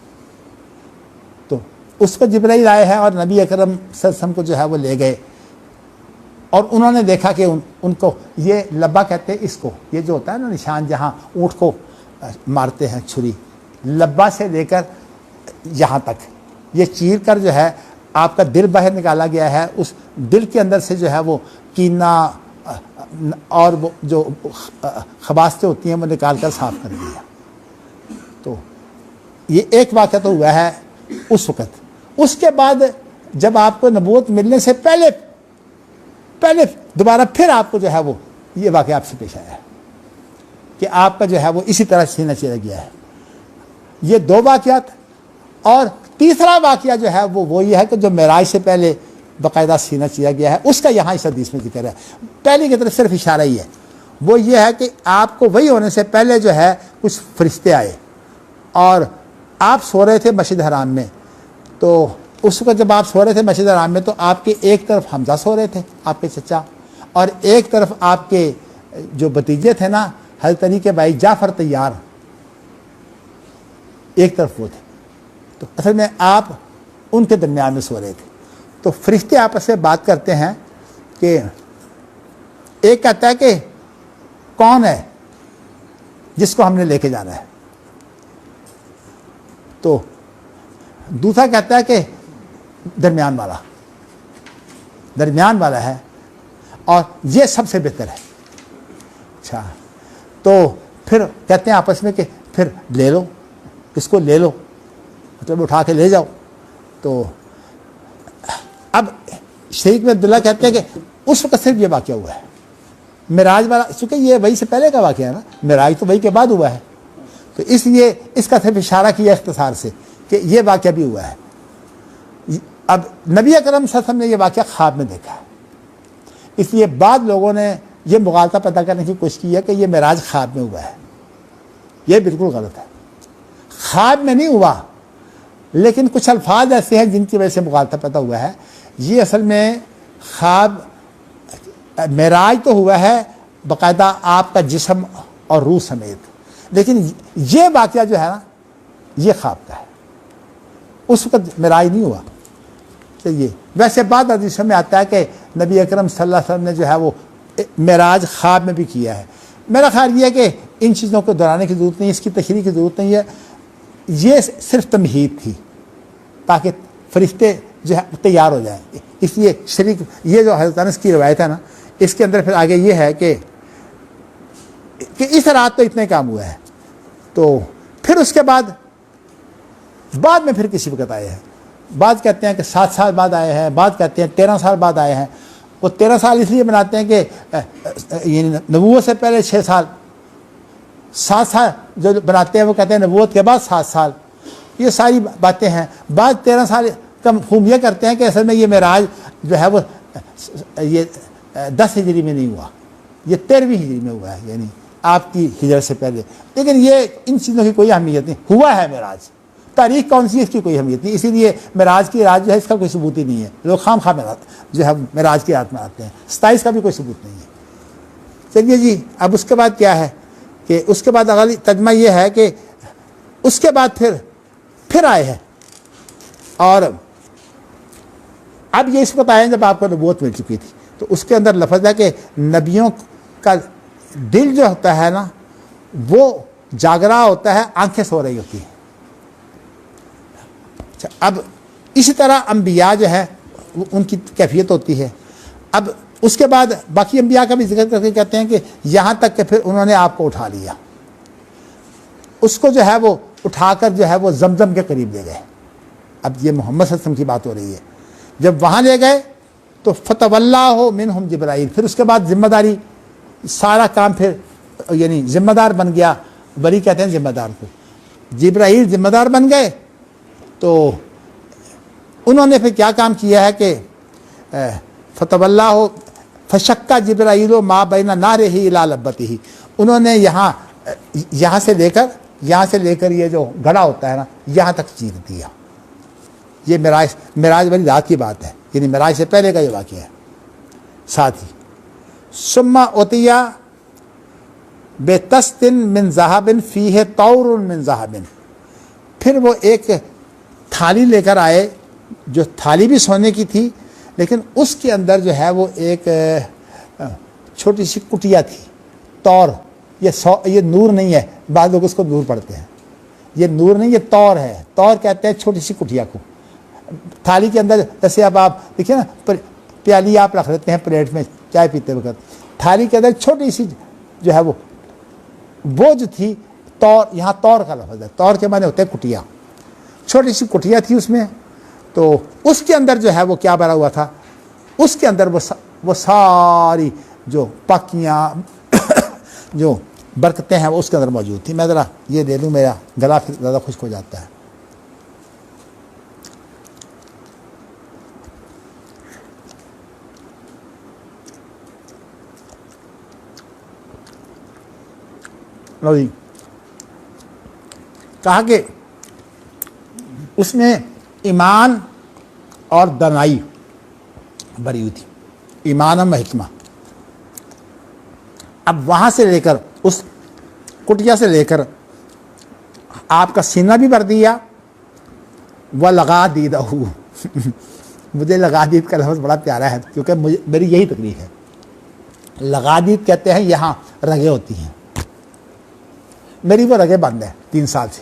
तो उसको जिब्राइल आए हैं और नबी अकरम सल्लल्लाहु अलैहि वसल्लम को जो है वो ले गए और उन्होंने देखा कि उनको ये लब्बा कहते हैं इसको, ये जो होता है ना निशान जहाँ ऊँट को मारते हैं छुरी, लब्बा से लेकर यहाँ तक ये चीर कर जो है आपका दिल बाहर निकाला गया है। उस दिल के अंदर से जो है वो कीना और वो जो खबास्तें होती हैं वो निकाल कर साफ कर दिया। तो ये एक वाक़या तो हुआ है उस वक़्त। उसके बाद जब आपको नबूवत मिलने से पहले दोबारा फिर आपको जो है वो ये वाक़या आपसे पेश आया है कि आपका जो है वो इसी तरह सीना चीरा गया है। ये दो वाक़यात, और तीसरा वाक़या जो है वो ये है कि जो मेराज से पहले बाकायदा सीना चीरा गया है, उसका यहाँ इस हदीस में जिक्र है। पहले की तरफ सिर्फ इशारा ही है, वो ये है कि आपको वही होने से पहले जो है कुछ फरिश्ते आए और आप सो रहे थे मस्जिद हराम में। तो उस वक्त जब आप सो रहे थे मस्जिद हराम में, तो आपके एक तरफ हमजा सो रहे थे, आपके चचा, और एक तरफ आपके जो भतीजे थे ना हज़रत अली के भाई जाफ़र तैयार, एक तरफ वो थे। तो असल में आप उनके दरमियान में सो रहे थे। तो फरिश्ते आपस में बात करते हैं कि एक कहता है कि कौन है जिसको हमने लेके जाना है, तो दूसरा कहता है कि दरमियान वाला है और ये सबसे बेहतर है। अच्छा, तो फिर कहते हैं आपस में कि फिर ले लो, इसको ले लो, मतलब उठा के ले जाओ। तो अब शरीक में अब्दुल्ला कहते हैं कि उस वक्त सिर्फ ये वाक़या हुआ है, मिराज वाला, चूँकि ये वही से पहले का वाक़या है ना, मिराज तो वही के बाद हुआ है, तो इसलिए इसका सिर्फ इशारा किया इख्तिसार से कि ये वाक़या भी हुआ है। अब नबी अकरम सल्लल्लाहु अलैहि वसल्लम ने ये वाक़या ख्वाब में देखा है, इसलिए बाद लोगों ने ये मुगालता पैदा करने की कोशिश की है कि ये मिराज ख्वाब में हुआ है। ये बिल्कुल गलत है, ख्वाब में नहीं हुआ, लेकिन कुछ अल्फाज ऐसे हैं जिनकी वजह से मुगालता पैदा हुआ है। ये असल में ख्वाब, मिराज तो हुआ है बाकायदा आपका जिस्म और रूह समेत, लेकिन ये वाक़या जो है ना ये ख्वाब का है, उस वक्त मिराज नहीं हुआ। चलिए, वैसे बाद हदीसों में आता है कि नबी अकरम सल्लल्लाहु अलैहि वसल्लम ने जो है वो मिराज ख्वाब में भी किया है। मेरा ख्याल ये है कि इन चीज़ों को दोहराने की ज़रूरत नहीं, इसकी तशरीह की ज़रूरत नहीं है। ये सिर्फ तमहीद थी ताकि फरिश्ते जो है तैयार हो जाएं। इसलिए शरीक ये जो हज़रत अनस की रवायत है ना, इसके अंदर फिर आगे ये है कि इस रात तो इतने काम हुआ है। तो फिर उसके बाद में फिर किसी वक्त आए हैं, बाद कहते हैं कि 7 साल बाद आए हैं, बाद कहते हैं 13 साल बाद आए हैं। वो 13 साल इसलिए बनाते हैं कि ये नबूवत से पहले 6 साल, 7 साल जो बनाते हैं वो कहते हैं नबूवत के बाद 7 साल। ये सारी बातें हैं। बाद 13 साल का मफ़हूम ये करते हैं कि असल में ये मेराज जो है वो ये 10 हिजरी में नहीं हुआ, ये 13वीं हिजरी में हुआ है, यानी आपकी हिजरत से पहले। लेकिन ये इन चीज़ों की कोई अहमियत नहीं, हुआ है मेराज, तारीख कौन सी है इसकी कोई अहमियत नहीं। इसीलिए मेराज की रात जो है इसका कोई सबूत ही नहीं है। लोग खाम खा मेराज जो है मेराज की रात में आते हैं, 27 का भी कोई सबूत नहीं है। चलिए जी, अब उसके बाद क्या है कि उसके बाद अगली तर्जमा ये है कि उसके बाद फिर आए हैं, और अब ये इस वक्त आए जब आपको नबूवत मिल चुकी थी। तो उसके अंदर लफ्ज़ है कि नबियों का दिल जो होता है ना वो जाग रहा होता है, आंखें सो रही होती हैं। अब इसी तरह अम्बिया जो है उनकी कैफियत होती है। अब उसके बाद बाकी अम्बिया का भी जिक्र करके कहते हैं कि यहाँ तक कि फिर उन्होंने आपको उठा लिया, उसको जो है वो उठाकर जो है वो जमजम के करीब ले गए। अब ये मोहम्मद सल्लल्लाहु अलैहि वसल्लम की बात हो रही है। जब वहाँ ले गए तो फतवल्लाहु मिनहुम जिब्राइल, फिर उसके बाद जिम्मेदारी सारा काम फिर यानी जिम्मेदार बन गया। वली कहते हैं जिम्मेदार को, जिब्राइल जिम्मेदार बन गए। तो उन्होंने फिर क्या काम किया है कि फतवल्लाहु फशक्का जिब्राइल मा बैना नारिही इला लब्बतिही, उन्होंने यहाँ से लेकर ये जो घड़ा होता है ना यहाँ तक चीर दिया। ये मिराज वाली रात की बात है, यानी मिराज से पहले का ये वाक़या है। साथ ही सुम्मा ओतिया बेतस्तिन मिन ज़हाबिन फ़ीहे तौरुन मिन ज़हाबिन। फिर वो एक थाली लेकर आए, जो थाली भी सोने की थी, लेकिन उसके अंदर जो है वो एक छोटी सी कुटिया थी। तौर, ये नूर नहीं है, बाद लोग उसको नूर पढ़ते हैं, ये नूर नहीं, ये तौर है। तौर कहते हैं छोटी सी कुटिया को। थाली के अंदर जैसे अब आप देखिए ना, प्याली आप रख लेते हैं प्लेट में चाय पीते वक्त, थाली के अंदर छोटी सी जो है वो जो थी तौर, यहाँ तौर का लफ्ज़ है, तौर के माने होते हैं कुटिया। छोटी सी कुटिया थी उसमें, तो उसके अंदर जो है वो क्या भरा हुआ था, उसके अंदर वो सारी जो पकियाँ जो बरकतें हैं वो उसके अंदर मौजूद थी। मैं ज़रा ये दे दूँ, मेरा गला फिर ज़्यादा खुश्क हो जाता है। लो जी, कहा कि उसमें ईमान और दनाई भरी हुई थी, ईमान और हिकमा। अब वहाँ से लेकर, उस कुटिया से लेकर आपका सीना भी भर दिया। वह लगा दीदहू मुझे लगा दीद का लफ्ज़ बड़ा प्यारा है, क्योंकि मेरी यही तकलीफ है। लगा दीद कहते हैं यहाँ रगें होती हैं, मेरी वो रगें बंद है 3 साल से,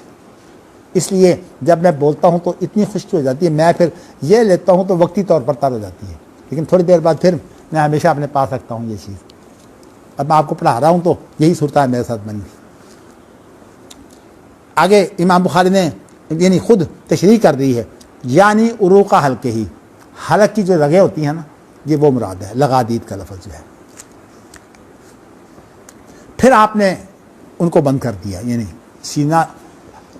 इसलिए जब मैं बोलता हूँ तो इतनी खुशी हो जाती है। मैं फिर ये लेता हूँ तो वक्ती तौर पर तर हो जाती है, लेकिन थोड़ी देर बाद फिर मैं हमेशा अपने पास रखता हूँ ये चीज़। अब मैं आपको पढ़ा रहा हूँ तो यही सूरत है मेरे साथ बनी। आगे इमाम बुखारी ने यानी खुद तशरीह कर दी है, यानी उरूका हल्के ही, हलक की जो रगें होती हैं ना, ये वो मुराद है, लगा दीद का लफ्ज़ जो है। फिर आपने उनको बंद कर दिया, यानी सीना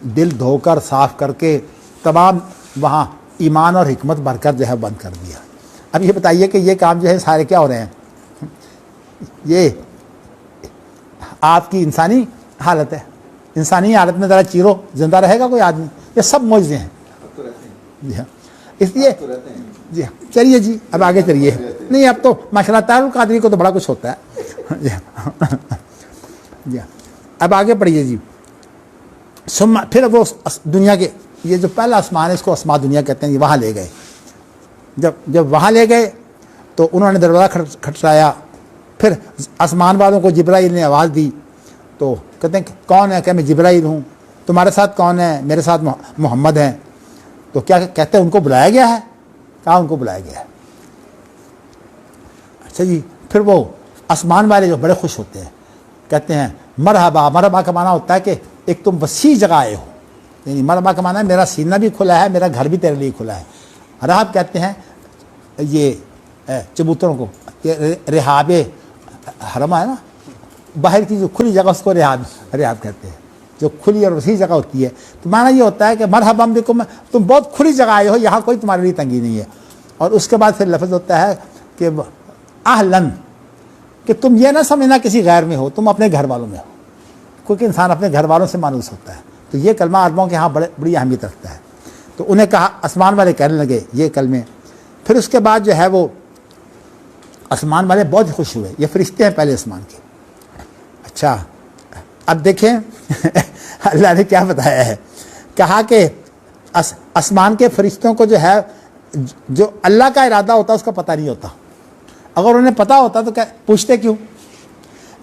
दिल धोकर साफ करके तमाम वहाँ ईमान और हिकमत भरकर जो है बंद कर दिया। अब ये बताइए कि ये काम जो है सारे क्या हो रहे हैं? ये आपकी इंसानी हालत है। इंसानी हालत में ज़रा चीरो, जिंदा रहेगा कोई आदमी? ये सब मौजूद हैं। तो रहते हैं, जी हाँ, इसलिए तो रहते हैं। जी हाँ, चलिए जी अब आगे चलिए। नहीं, अब तो माशाल्लाह तारुल कादरी को तो बड़ा कुछ होता है। जी हाँ, जी हाँ, अब आगे पढ़िए जी। सुम्मा, फिर वो दुनिया के, ये जो पहला आसमान है इसको आसमान दुनिया कहते हैं, वहाँ ले गए। जब वहाँ ले गए तो उन्होंने दरवाज़ा खटखटाया। फिर आसमान वालों को जिब्राइल ने आवाज़ दी, तो कहते हैं कौन है? क्या मैं जिब्राइल हूँ। तुम्हारे साथ कौन है? मेरे साथ मोहम्मद हैं। तो क्या कहते हैं? उनको बुलाया गया है। कहाँ उनको बुलाया गया है? अच्छा जी, फिर वो आसमान वाले जो बड़े खुश होते हैं, कहते हैं मरहबा। मरहबा का माना होता है कि एक तुम वसी जगह आए हो, यानी मरहबा का माना है मेरा सीना भी खुला है, मेरा घर भी तेरे लिए खुला है। रहब कहते हैं ये चबूतरों को, ये रिहाबे हरमा है ना, बाहर की जो खुली जगह उसको रिहाब कहते हैं, जो खुली और वसी जगह होती है। तो माना ये होता है कि मरहबा बिकुम, तुम बहुत खुली जगह आए हो, यहाँ कोई तुम्हारे लिए तंगी नहीं है। और उसके बाद फिर लफ्ज़ होता है कि आहलन, कि तुम ये ना समझना किसी गैर में हो, तुम अपने घर वालों में हो, क्योंकि इंसान अपने घर वालों से मानूस होता है। तो ये कलमा अरबों के यहाँ बड़ी अहमियत रखता है। तो उन्हें कहा, आसमान वाले कहने लगे ये कलमे। फिर उसके बाद जो है वो आसमान वाले बहुत खुश हुए। ये फरिश्ते हैं पहले आसमान के। अच्छा, अब देखें अल्लाह ने क्या बताया है। कहा कि आसमान के फरिश्तों को जो है, जो अल्लाह का इरादा होता है उसका पता नहीं होता। अगर उन्हें पता होता तो क्या पूछते क्यों?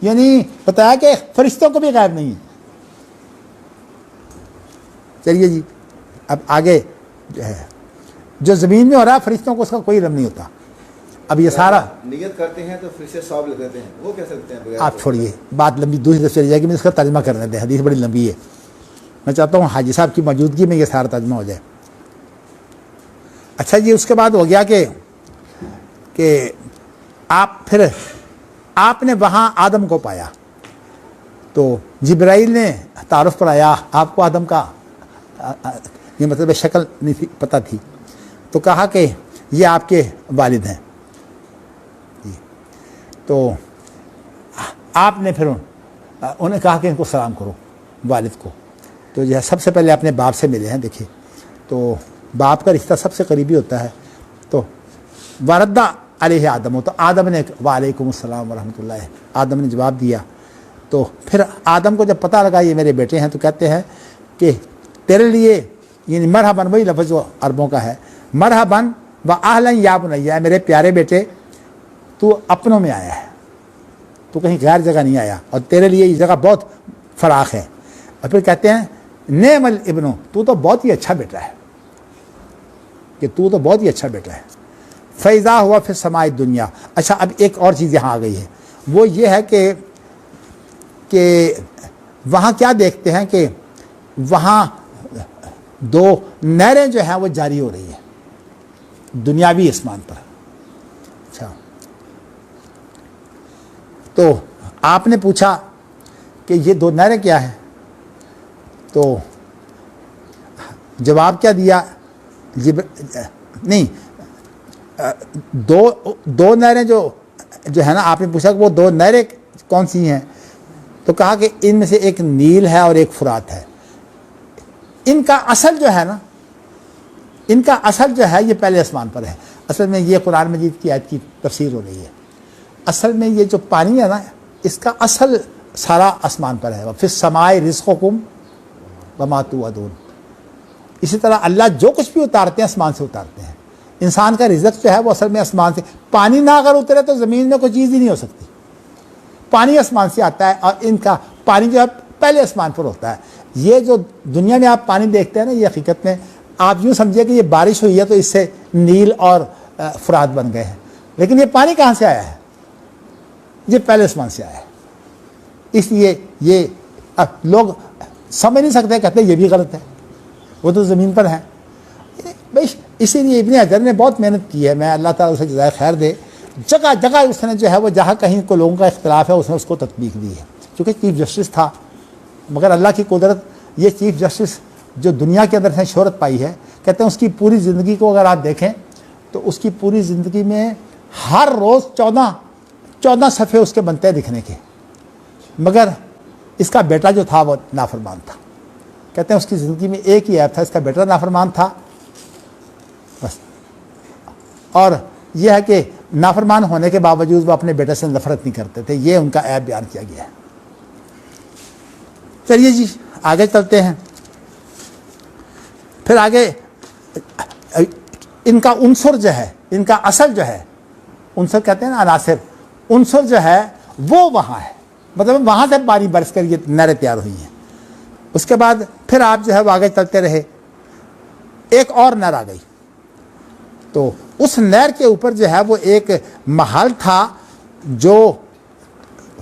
यानी बताया कि फरिश्तों को भी गायब नहीं है। चलिए जी, अब आगे जो है, जो ज़मीन में हो रहा है फरिश्तों को उसका कोई इल्म नहीं होता। अब ये सारा नियत करते हैं तो फिर से सवाब लिख देते हैं, वो कह सकते हैं बगैर। आप छोड़िए, बात लंबी दूसरी तरफ चली जाएगी। मैं इसका तर्जमा करने दें, हदीस बड़ी लंबी है। मैं चाहता हूँ हाजी साहब की मौजूदगी में ये सारा तर्जमा हो जाए। अच्छा जी, उसके बाद हो गया कि आप फिर आपने वहाँ आदम को पाया, तो जिब्राइल ने तारुफ पर आया। आपको आदम का ये मतलब शक्ल नहीं थी, पता थी। तो कहा कि ये आपके वालिद हैं। तो आपने फिर उन्हें कहा कि इनको सलाम करो, वालिद को। तो जो है सबसे पहले अपने बाप से मिले हैं। देखिए, तो बाप का रिश्ता सबसे करीबी होता है। तो वरद्दा अलैहि आदम, तो आदम ने वालेकुम अस्सलाम व रहमतुल्लाह, आदम ने जवाब दिया। तो फिर आदम को जब पता लगा ये मेरे बेटे हैं, तो कहते हैं कि तेरे लिए, यानी मरहबन वही लफ्ज़ जो अरबों का है, मरहबन व आहलन या बुनैया, मेरे प्यारे बेटे तू अपनों में आया है, तू कहीं गैर जगह नहीं आया, और तेरे लिए ये जगह बहुत फराख है। और फिर कहते हैं नेमल इब्नो, तू तो बहुत ही अच्छा बेटा है, कि तू तो बहुत ही अच्छा बेटा है। फ़ैज़ा हुआ फिर समाई दुनिया। अच्छा, अब एक और चीज़ यहाँ आ गई है, वो ये है कि वहाँ क्या देखते हैं कि वहाँ दो नहरें जो हैं वो जारी हो रही है दुनियावी आसमान पर। अच्छा, तो आपने पूछा कि ये दो नहरें क्या हैं, तो जवाब क्या दिया? नहीं, दो नहरें जो है ना, आपने पूछा कि वो दो नहरें कौन सी हैं, तो कहा कि इनमें से एक नील है और एक फुरात है। इनका असल जो है ना, इनका असल जो है ये पहले आसमान पर है। असल में ये कुरान मजीद की आयत की तफसीर हो रही है। असल में ये जो पानी है ना, इसका असल सारा आसमान पर है। फिर समाए रिज़्क़ुकुम व मा तुअदून। इसी तरह अल्लाह जो कुछ भी उतारते हैं आसमान से उतारते हैं। इंसान का रिज़्क़ जो है वो असल में आसमान से, पानी ना अगर उतरे तो ज़मीन में कोई चीज़ ही नहीं हो सकती। पानी आसमान से आता है, और इनका पानी जो है पहले आसमान पर होता है। ये जो दुनिया में आप पानी देखते हैं ना, ये हकीकत में आप यूँ समझिए कि ये बारिश हुई है तो इससे नील और फुरात बन गए हैं, लेकिन ये पानी कहाँ से आया है? ये पहले आसमान से आया है। इसलिए ये लोग समझ नहीं सकते, कहते ये भी गलत है, वो तो ज़मीन पर है भाई। इसीलिए इब्न हजर ने बहुत मेहनत की है, मैं अल्लाह ताला उसे जज़ाए खैर दे। जगह जगह उसने जो है वो जहाँ कहीं को लोगों का इख्तिलाफ है उसने उसको तत्बीक दी है। चूँकि चीफ जस्टिस था, मगर अल्लाह की कुदरत, ये चीफ जस्टिस जो दुनिया के अंदर से शोहरत पाई है, कहते हैं उसकी पूरी ज़िंदगी को अगर आप देखें तो उसकी पूरी ज़िंदगी में हर रोज़ 14 सफ़े उसके बनते हैं दिखने के, मगर इसका बेटा जो था वो नाफरमान था। कहते हैं उसकी ज़िंदगी में एक ही ऐप था, इसका बेटा नाफरमान था बस। और यह है कि नाफरमान होने के बावजूद वो अपने बेटे से नफरत नहीं करते थे, ये उनका ऐप बयान किया गया है। चलिए जी आगे चलते हैं। फिर आगे इनका उनसुर जो है, इनका असल जो है, उनसुर कहते हैं ना अनासिर, उनसुर जो है वो वहाँ है, मतलब वहाँ से पानी बरस कर ये नहरें तैयार हुई हैं। उसके बाद फिर आप जो है वो आगे चलते रहे, एक और नहर आ गई, तो उस नहर के ऊपर जो है वो एक महल था जो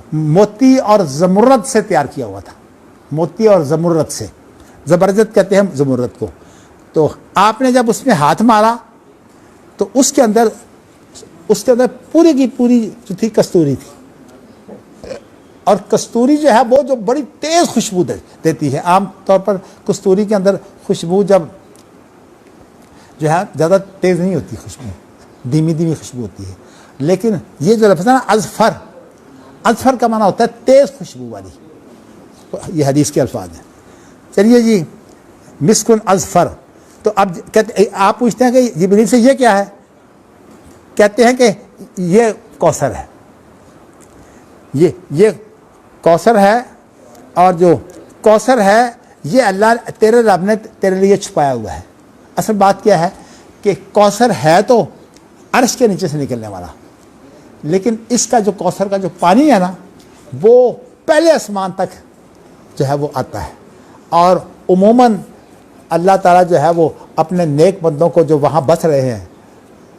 मोती और ज़मुर्रद से तैयार किया हुआ था। मोती और ज़मुर्रद से, ज़बरदस्त कहते हैं ज़मुर्रद को। तो आपने जब उसमें हाथ मारा तो उसके अंदर पूरी की पूरी जो थी कस्तूरी थी, और कस्तूरी जो है वो जो बड़ी तेज़ खुशबू देती है। आम तौर पर कस्तूरी के अंदर खुशबू जब जो है ज़्यादा तेज़ नहीं होती, खुशबू धीमी धीमी खुशबू होती है। लेकिन ये जो लफ्ज़ है ना अज़फ़र, अज़फ़र का माना होता है तेज़ खुशबू वाली, तो ये हदीस के अल्फाज हैं। चलिए जी, मिस्कुन अज़फ़र। तो अब कहते, आप पूछते हैं कि जिब्रील से ये क्या है? कहते हैं कि ये कौसर है, ये कौसर है, और जो कौसर है ये अल्लाह तेरे रब ने तेरे लिए छुपाया हुआ है। असल बात क्या है कि कौसर है तो अर्श के नीचे से निकलने वाला, लेकिन इसका जो कौसर का जो पानी है ना वो पहले आसमान तक जो है वो आता है। और उमूमन अल्लाह ताला जो है वो अपने नेक बंदों को जो वहाँ बस रहे हैं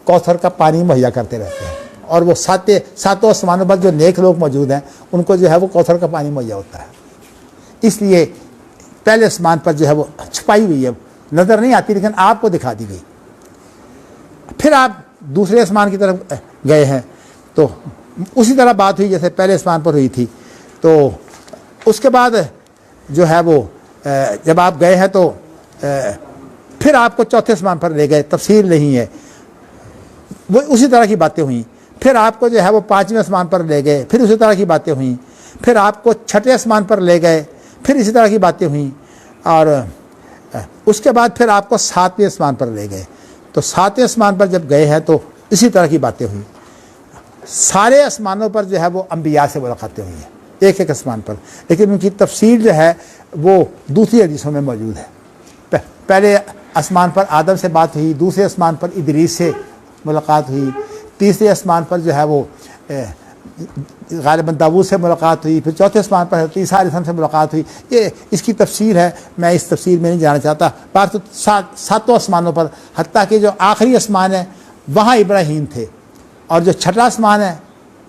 कौसर का पानी मुहैया करते रहते हैं, और वो सातों आसमानों पर जो नेक लोग मौजूद हैं उनको जो है वो कौसर का पानी मुहैया होता है। इसलिए पहले आसमान पर जो है वो छुपाई हुई है, नज़र नहीं आती, लेकिन आपको दिखा दी गई। फिर आप दूसरे आसमान की तरफ गए हैं तो उसी तरह बात हुई जैसे पहले आसमान पर हुई थी। तो उसके बाद जो है वो जब आप गए हैं तो फिर आपको चौथे आसमान पर ले गए, तफसील नहीं है, वो उसी तरह की बातें हुई। फिर आपको जो है वो पाँचवें आसमान पर ले गए, फिर उसी तरह की बातें हुई। फिर आपको छठे आसमान पर ले गए, फिर इसी तरह की बातें हुई। और उसके बाद फिर आपको सातवें आसमान पर ले गए, तो सातवें आसमान पर जब गए हैं तो इसी तरह की बातें हुई। सारे आसमानों पर जो है वो अंबिया से मुलाकातें हुई हैं, एक एक आसमान पर, लेकिन उनकी तफसील जो है वो दूसरी हदीसों में मौजूद है। पहले आसमान पर आदम से बात हुई, दूसरे आसमान पर इदरीस से मुलाकात हुई, तीसरे आसमान पर जो है वो गालिबन दाऊद से मुलाकात हुई, फिर चौथे आसमान पर हज़रत ईसा अलैहिस्सलाम से मुलाकात हुई। ये इसकी तफसीर है, मैं इस तफसीर में नहीं जाना चाहता। बात तो सातों आसमानों पर, हत्ता कि जो आखिरी आसमान है वहाँ इब्राहीम थे, और जो छठा आसमान है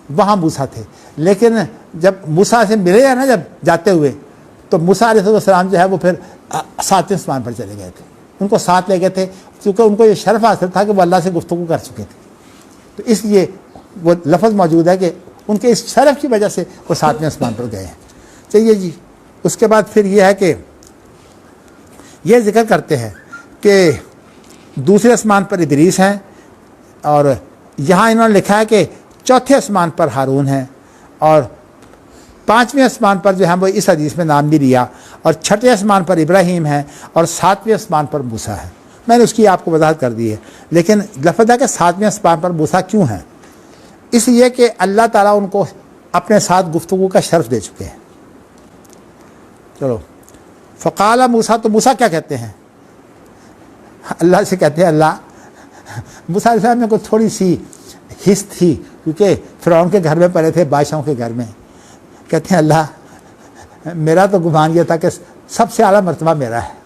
वहाँ मूसा थे। लेकिन जब मूसा से मिले हैं ना, जब जाते हुए, तो मूसा अलैहिस्सलाम जो है वो फिर सातवें आसमान पर चले गए थे, उनको साथ ले गए थे, क्योंकि उनको ये शर्फ हासिल था कि वो अल्लाह से गुफ्तगू कर चुके थे। तो इसलिए वो लफ्ज़ मौजूद है कि उनके इस शर्फ की वजह से वो सातवें आसमान पर गए हैं। चलिए जी, उसके बाद फिर ये है कि ये जिक्र करते हैं कि दूसरे आसमान पर इदरीस हैं, और यहाँ इन्होंने लिखा है कि चौथे आसमान पर हारून हैं, और पाँचवें आसमान पर जो है वो इस हदीस में नाम भी लिया, और छठे आसमान पर इब्राहीम है, और सातवें आसमान पर मूसा है। मैंने उसकी आपको वजाहत कर दी है, लेकिन लफ्ज़ है कि सातवें आसमान पर मूसा क्यों है? इसलिए कि अल्लाह ताला उनको अपने साथ गुफ्तगू का शर्फ दे चुके हैं। चलो, फ़क़ाला मूसा, तो मूसा क्या कहते हैं? अल्लाह से कहते हैं, अल्लाह, मूसा अलैहिस्सलाम में कोई थोड़ी सी हिस्स थी, क्योंकि फ़िरौन के घर में पले थे, बादशाहों के घर में। कहते हैं, अल्लाह, मेरा तो गुमान यह था कि सबसे आला मर्तबा मेरा है,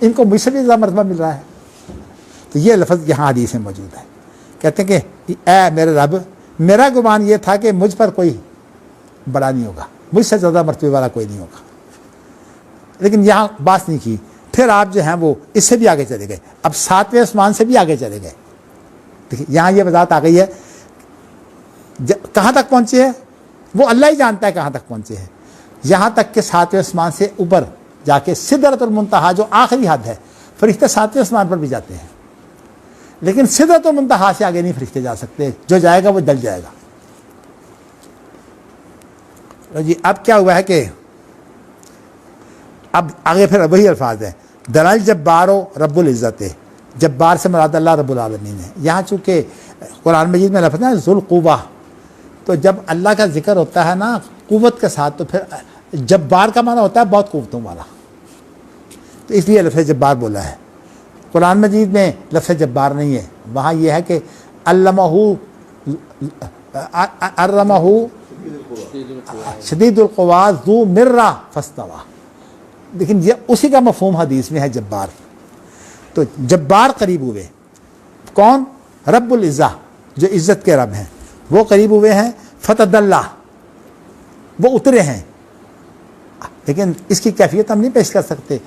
इनको मुझसे भी ज़्यादा मर्तबा मिल रहा है। तो ये लफ्ज़ यहाँ हदीस में मौजूद है। कहते हैं कि ऐ मेरे रब, मेरा गुमान ये था कि मुझ पर कोई बड़ा नहीं होगा, मुझसे ज़्यादा मर्तबे वाला कोई नहीं होगा, लेकिन यहाँ बात नहीं की। फिर आप जो हैं वो इससे भी आगे चले गए, अब सातवें आसमान से भी आगे चले गए। देखिए यहाँ ये वजाहत आ गई है, कहाँ तक पहुँचे हैं वो अल्लाह ही जानता है, कहाँ तक पहुँचे हैं। यहाँ तक कि सातवें आसमान से ऊपर जाके सिदरतुल मुंतहा, जो आखिरी हद है, फरिश्ते सातवें आसमान पर भी जाते हैं, लेकिन सिदरतुल मुंतहा से आगे नहीं फरिश्ते जा सकते, जो जाएगा वो जल जाएगा। तो जी अब क्या हुआ है कि अब आगे फिर वही अल्फाज है, दलाल जब्बारो रब्बुल इज़्ज़त है, जब्बार से मुराद अल्लाह रब्बुल आलमीन है। यहाँ चूँकि कुरान मजीद में लफ्ज़ है ज़ुल क़ुव्वा, तो जब अल्लाह का जिक्र होता है ना क़ुव्वत के साथ, तो फिर जब्बार का माना होता है बहुत क़ुव्वतों वाला, तो इसलिए लफ्ज़ जब्बार बोला है। कुरान मजीद में लफ्ज़ जब्बार नहीं है, वहाँ यह है कि अल्लमहु शदीदुल क़ुव्वा ज़ू मिर्रा फस्तवा, लेकिन ये उसी का मफ़हूम हदीस में है जब्बार। तो जब्बार करीब हुए कौन? रब्बुल इज़्ज़ा, जो इज़्ज़त के रब हैं, वो करीब हुए हैं। फतदल्ला, वो उतरे हैं, लेकिन इसकी कैफियत हम नहीं पेश कर सकते।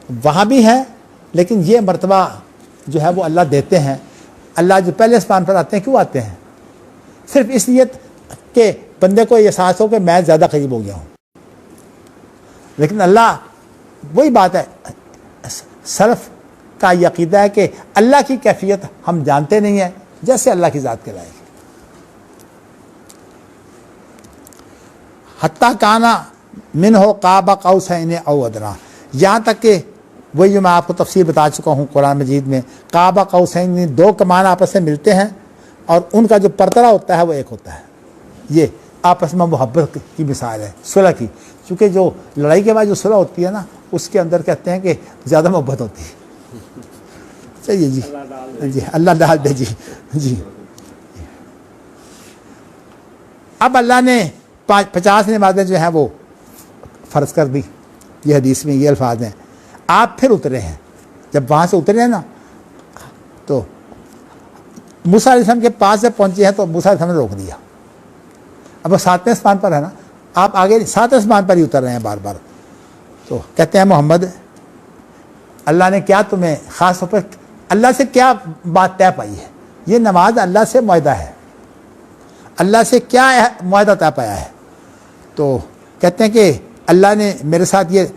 वहाँ भी है, लेकिन ये मर्तबा जो है वो अल्लाह देते हैं। अल्लाह जो पहले आसमान पर आते हैं, क्यों आते हैं? सिर्फ इसलिए कि बंदे को एहसास हो कि मैं ज़्यादा करीब हो गया हूँ। लेकिन अल्लाह, वही बात है, सरफ का यकीदा है कि अल्लाह की कैफियत हम जानते नहीं हैं, जैसे अल्लाह की ज़ात के लायक। हत्ता काना मिन हो काबा कौसैन औ अदना, यहाँ तक कि वही जो मैं आपको तफसीर बता चुका हूँ कुरान मजीद में, काबा कौसैन, दो कमान आपस में मिलते हैं और उनका जो परतरा होता है वो एक होता है। ये आपस में मोहब्बत की मिसाल है, सुलह की, क्योंकि जो लड़ाई के बाद जो सुलह होती है ना, उसके अंदर कहते हैं कि ज़्यादा मोहब्बत होती है। चलिए जी, जी अल्लाह डाल दे जी। जी अब अल्लाह ने 50 नमाज़ें जो हैं वो फ़र्ज़ कर दी, ये हदीस में ये अल्फाज हैं। आप फिर उतरे हैं, जब वहाँ से उतरे हैं ना, तो मूसा अलैहिस्सलाम के पास जब पहुँचे हैं तो मूसा अलैहिस्सलाम ने रोक दिया। अब वो सातवें आसमान पर है ना, आप आगे सातवें आसमान पर ही उतर रहे हैं बार बार। तो कहते हैं मोहम्मद, अल्लाह ने क्या तुम्हें ख़ास तौर पर अल्लाह से क्या बात तय पाई है? ये नमाज अल्लाह से मुआहदा है, अल्लाह से क्या मुआहदा तय पाया है? तो कहते हैं कि अल्लाह ने मेरे साथ ये,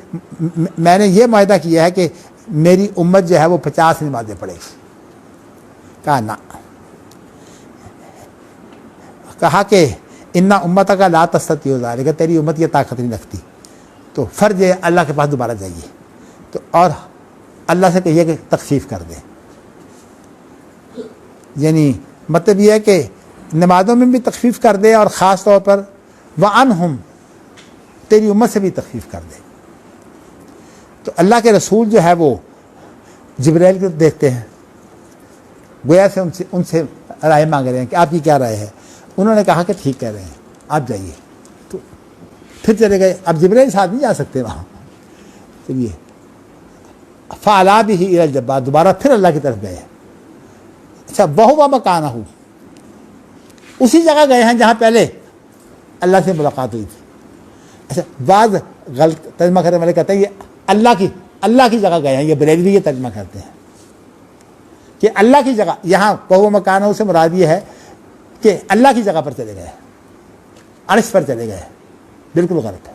मैंने ये मुआहदा किया है कि मेरी उम्मत जो है वो 50 नमाज़ें पढ़ेगी। कहा ना, कहा कि इन्ना उम्मत का ला तस्तती हो जाएगा, तेरी उम्मत ये ताकत नहीं रखती, तो फ़र्ज है अल्लाह के पास दोबारा जाइए, तो और अल्लाह से कहिए कि तख़फ़ीफ़ कर दे। यानी मतलब यह है कि नमाज़ों में भी तख़फ़ीफ़ कर दे, और ख़ास तौर पर व अनहुम, तेरी उम्मत से भी तखफीफ कर दे। तो अल्लाह के रसूल जो है वो जिब्राइल को देखते हैं, गोया से उनसे राय मांग रहे हैं कि आपकी क्या राय है। उन्होंने कहा कि ठीक कह रहे हैं, आप जाइए। तो फिर चले गए। अब जिब्राइल साथ नहीं जा सकते वहाँ। चलिए, फ़ाला भी ही जब्बार, दोबारा फिर अल्लाह की तरफ गए। अच्छा, बहुवा मकाना हूँ, उसी जगह गए हैं जहाँ पहले अल्लाह से मुलाकात हुई थी। अच्छा, बाद गलत तर्जमा करने वाले कहते हैं ये अल्लाह की जगह गए हैं। ये बरेलवी ये तर्जमा करते हैं कि अल्लाह की जगह, यहाँ बहुवा मकाना हूँ से मुराद ये है कि अल्लाह की जगह पर चले गए, अर्श पर चले गए। बिल्कुल गलत है।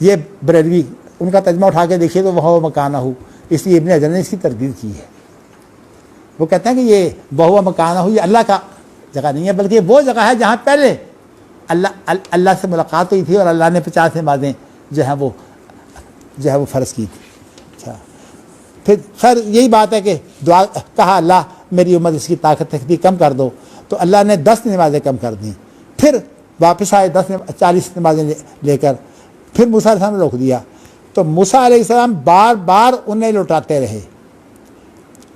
ये बरेलवी उनका तर्जमा उठा के देखिए तो वह मकाना हो, इसलिए इब्न हजर ने इसकी तरदीद की है। वो कहते हैं कि ये बहुआ मकाना हो ये अल्लाह का जगह नहीं है, बल्कि वो जगह है जहाँ पहले अल्लाह से मुलाकात हुई थी और अल्लाह ने 50 नमाज़ें जो है वो फ़र्ज़ की थी। अच्छा, फिर खैर यही बात है कि दुआ कहा अल्लाह मेरी उम्मत इसकी ताकत तकदी कम कर दो, तो अल्लाह ने 10 नमाज़ें कम कर दी। फिर वापस आए 40 नमाज़ें लेकर, फिर मूसा अलैहिस्सलाम ने रोक दिया। तो मूसा अलैहिस्सलाम बार बार उन्हें लौटाते रहे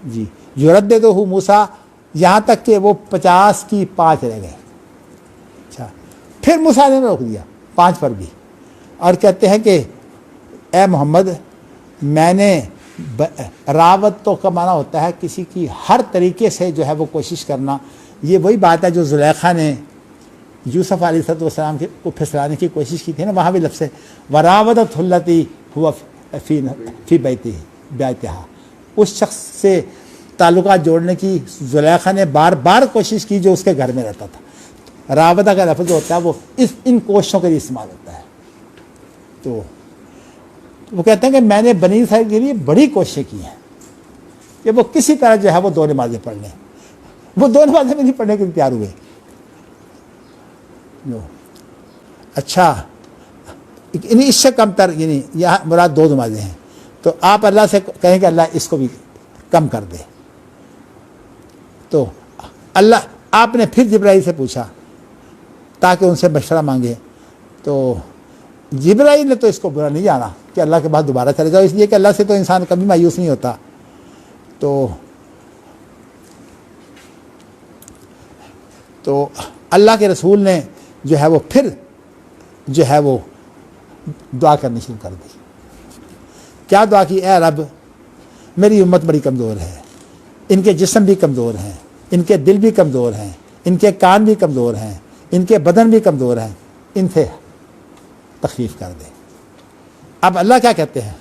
जी, युरद्दिदुहु मूसा, यहाँ तक कि वो 50 की 5 रह गए। अच्छा, फिर मूसा ने रोक दिया 5 पर भी, और कहते हैं कि ए मोहम्मद, मैंने रावत तो का माना होता है किसी की हर तरीके से जो है वो कोशिश करना। ये वही बात है जो ज़ुलेखा ने यूसुफ अलैहिस्सलाम को फिसलाने की कोशिश की थी ना, वहाँ भी लफ्ज़ वरावदतुल्लती हुआ फ़ी बैतिहा, उस शख्स से ताल्लुक़ात जोड़ने की ज़ुलेखा ने बार बार कोशिश की जो उसके घर में रहता था। रावदा का लफ्ज़ होता है वो इन कोशिशों के लिए इस्तेमाल होता है। तो वो कहते हैं कि मैंने बनी इसराइल के लिए बड़ी कोशिशें की हैं कि वो किसी तरह जो है वो 2 नमाज़ें पढ़ लें। वो 2 नमाज़ें भी नहीं पढ़ने के लिए तैयार हुए। अच्छा, इससे कम तर यानी यहाँ मुराद 2 नमाज़ें हैं। तो आप अल्लाह से कहें कि अल्लाह इसको भी कम कर दे। तो अल्लाह आपने फिर जिब्राइल से पूछा ताकि उनसे मशवरा मांगे। तो जिब्राइल ने तो इसको बुरा नहीं जाना कि अल्लाह के बाद दोबारा चले जाओ, इसलिए कि अल्लाह से तो इंसान कभी मायूस नहीं होता। तो अल्लाह के रसूल ने जो है वो फिर जो है वो दुआ करनी शुरू कर दी। क्या दुआ की? ए रब, मेरी उम्मत बड़ी कमज़ोर है, इनके जिस्म भी कमज़ोर हैं, इनके दिल भी कमज़ोर हैं, इनके कान भी कमज़ोर हैं, इनके बदन भी कमज़ोर हैं, इनसे तखफीफ कर दे। अब अल्लाह क्या कहते हैं?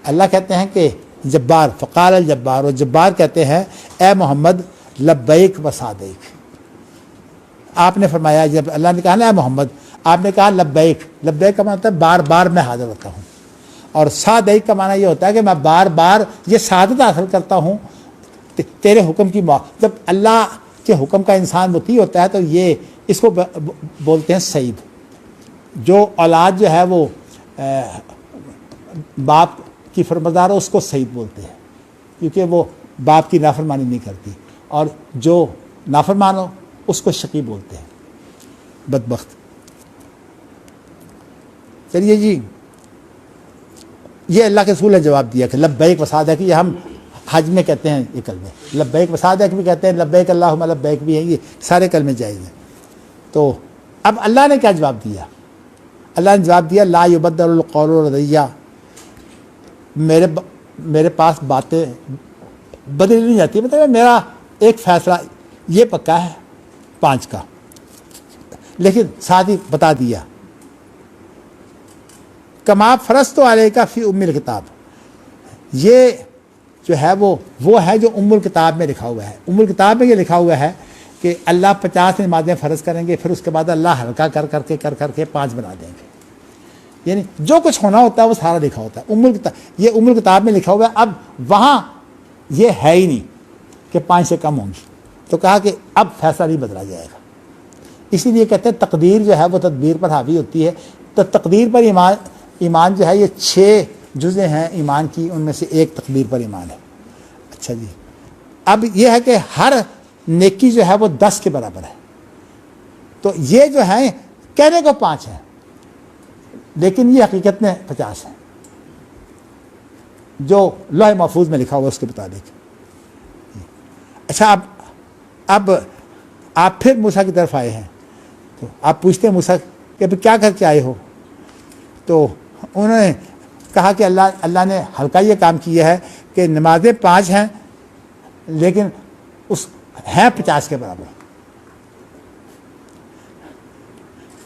अल्लाह कहते हैं कि जब्बार, फ़क़ाल अल जब्बार, और जब्बार कहते हैं ए मोहम्मद लब्बैक व सादैक। आपने फरमाया, जब अल्लाह ने कहा ना मोहम्मद, आपने कहा लब्बैक। लब्बैक का मतलब बार बार मैं हाजिर होता हूँ, और सादैक का माना ये होता है कि मैं बार बार ये सादत हासिल करता हूँ तेरे हुक्म की। जब अल्लाह के हुक्म का इंसान मुती होता है तो ये इसको बोलते हैं सईद। जो औलाद जो है वो बाप की फरमादार हो उसको सईद बोलते हैं, क्योंकि वो बाप की नाफरमानी नहीं करती, और जो नाफरमान हो उसको शकी बोलते हैं, बदबख्त। चलिए जी, ये अल्लाह के रसूल ने जवाब दिया कि लब्बैक व सादैक। ये हम हज में कहते हैं, ये कलमे लब्बैक व सादैक भी कहते हैं, लब्बैक अल्लाहुम्मा लब्बैक भी है, ये सारे कलमे जायज़ हैं। तो अब अल्लाह ने क्या जवाब दिया? अल्लाह ने जवाब दिया ला युबद्दलुल क़ौलु लदैया, मेरे पास बातें बदली नहीं जाती। मतलब मेरा एक फ़ैसला ये पक्का है 5 का, लेकिन साथ ही बता दिया कमा फ़रज़्तु अलैका फ़ी उम्मिल किताब। ये जो है वो है जो उम्मुल किताब में लिखा हुआ है। उम्मुल किताब में ये लिखा हुआ है कि अल्लाह 50 नमाज़ें फ़र्ज़ करेंगे, फिर उसके बाद अल्लाह हल्का कर करके 5 बना देंगे। यानी जो कुछ होना होता है वो सारा लिखा होता है उम्मुल किताब। ये उम्मुल किताब में लिखा हुआ है। अब वहाँ ये है ही नहीं कि 5 से कम होंगी, तो कहा कि अब फैसला नहीं बदला जाएगा। इसीलिए कहते हैं तकदीर जो है वो तदबीर पर हावी होती है। तो तकदीर पर ईमान जो है, ये 6 जुज़े हैं ईमान की, उनमें से एक तकदीर पर ईमान है। अच्छा जी, अब यह है कि हर नेकी जो है वो 10 के बराबर है। तो ये जो है कहने को 5 है, लेकिन ये हकीकत में 50 है, जो लौह महफूज में लिखा हुआ उसके मुताबिक। अच्छा, अब आप फिर मूसा की तरफ आए हैं, तो आप पूछते हैं मूसा कि अभी क्या करके आए हो? तो उन्होंने कहा कि अल्लाह ने हल्का ये काम किया है कि नमाजें 5 हैं, लेकिन उस हैं 50 के बराबर।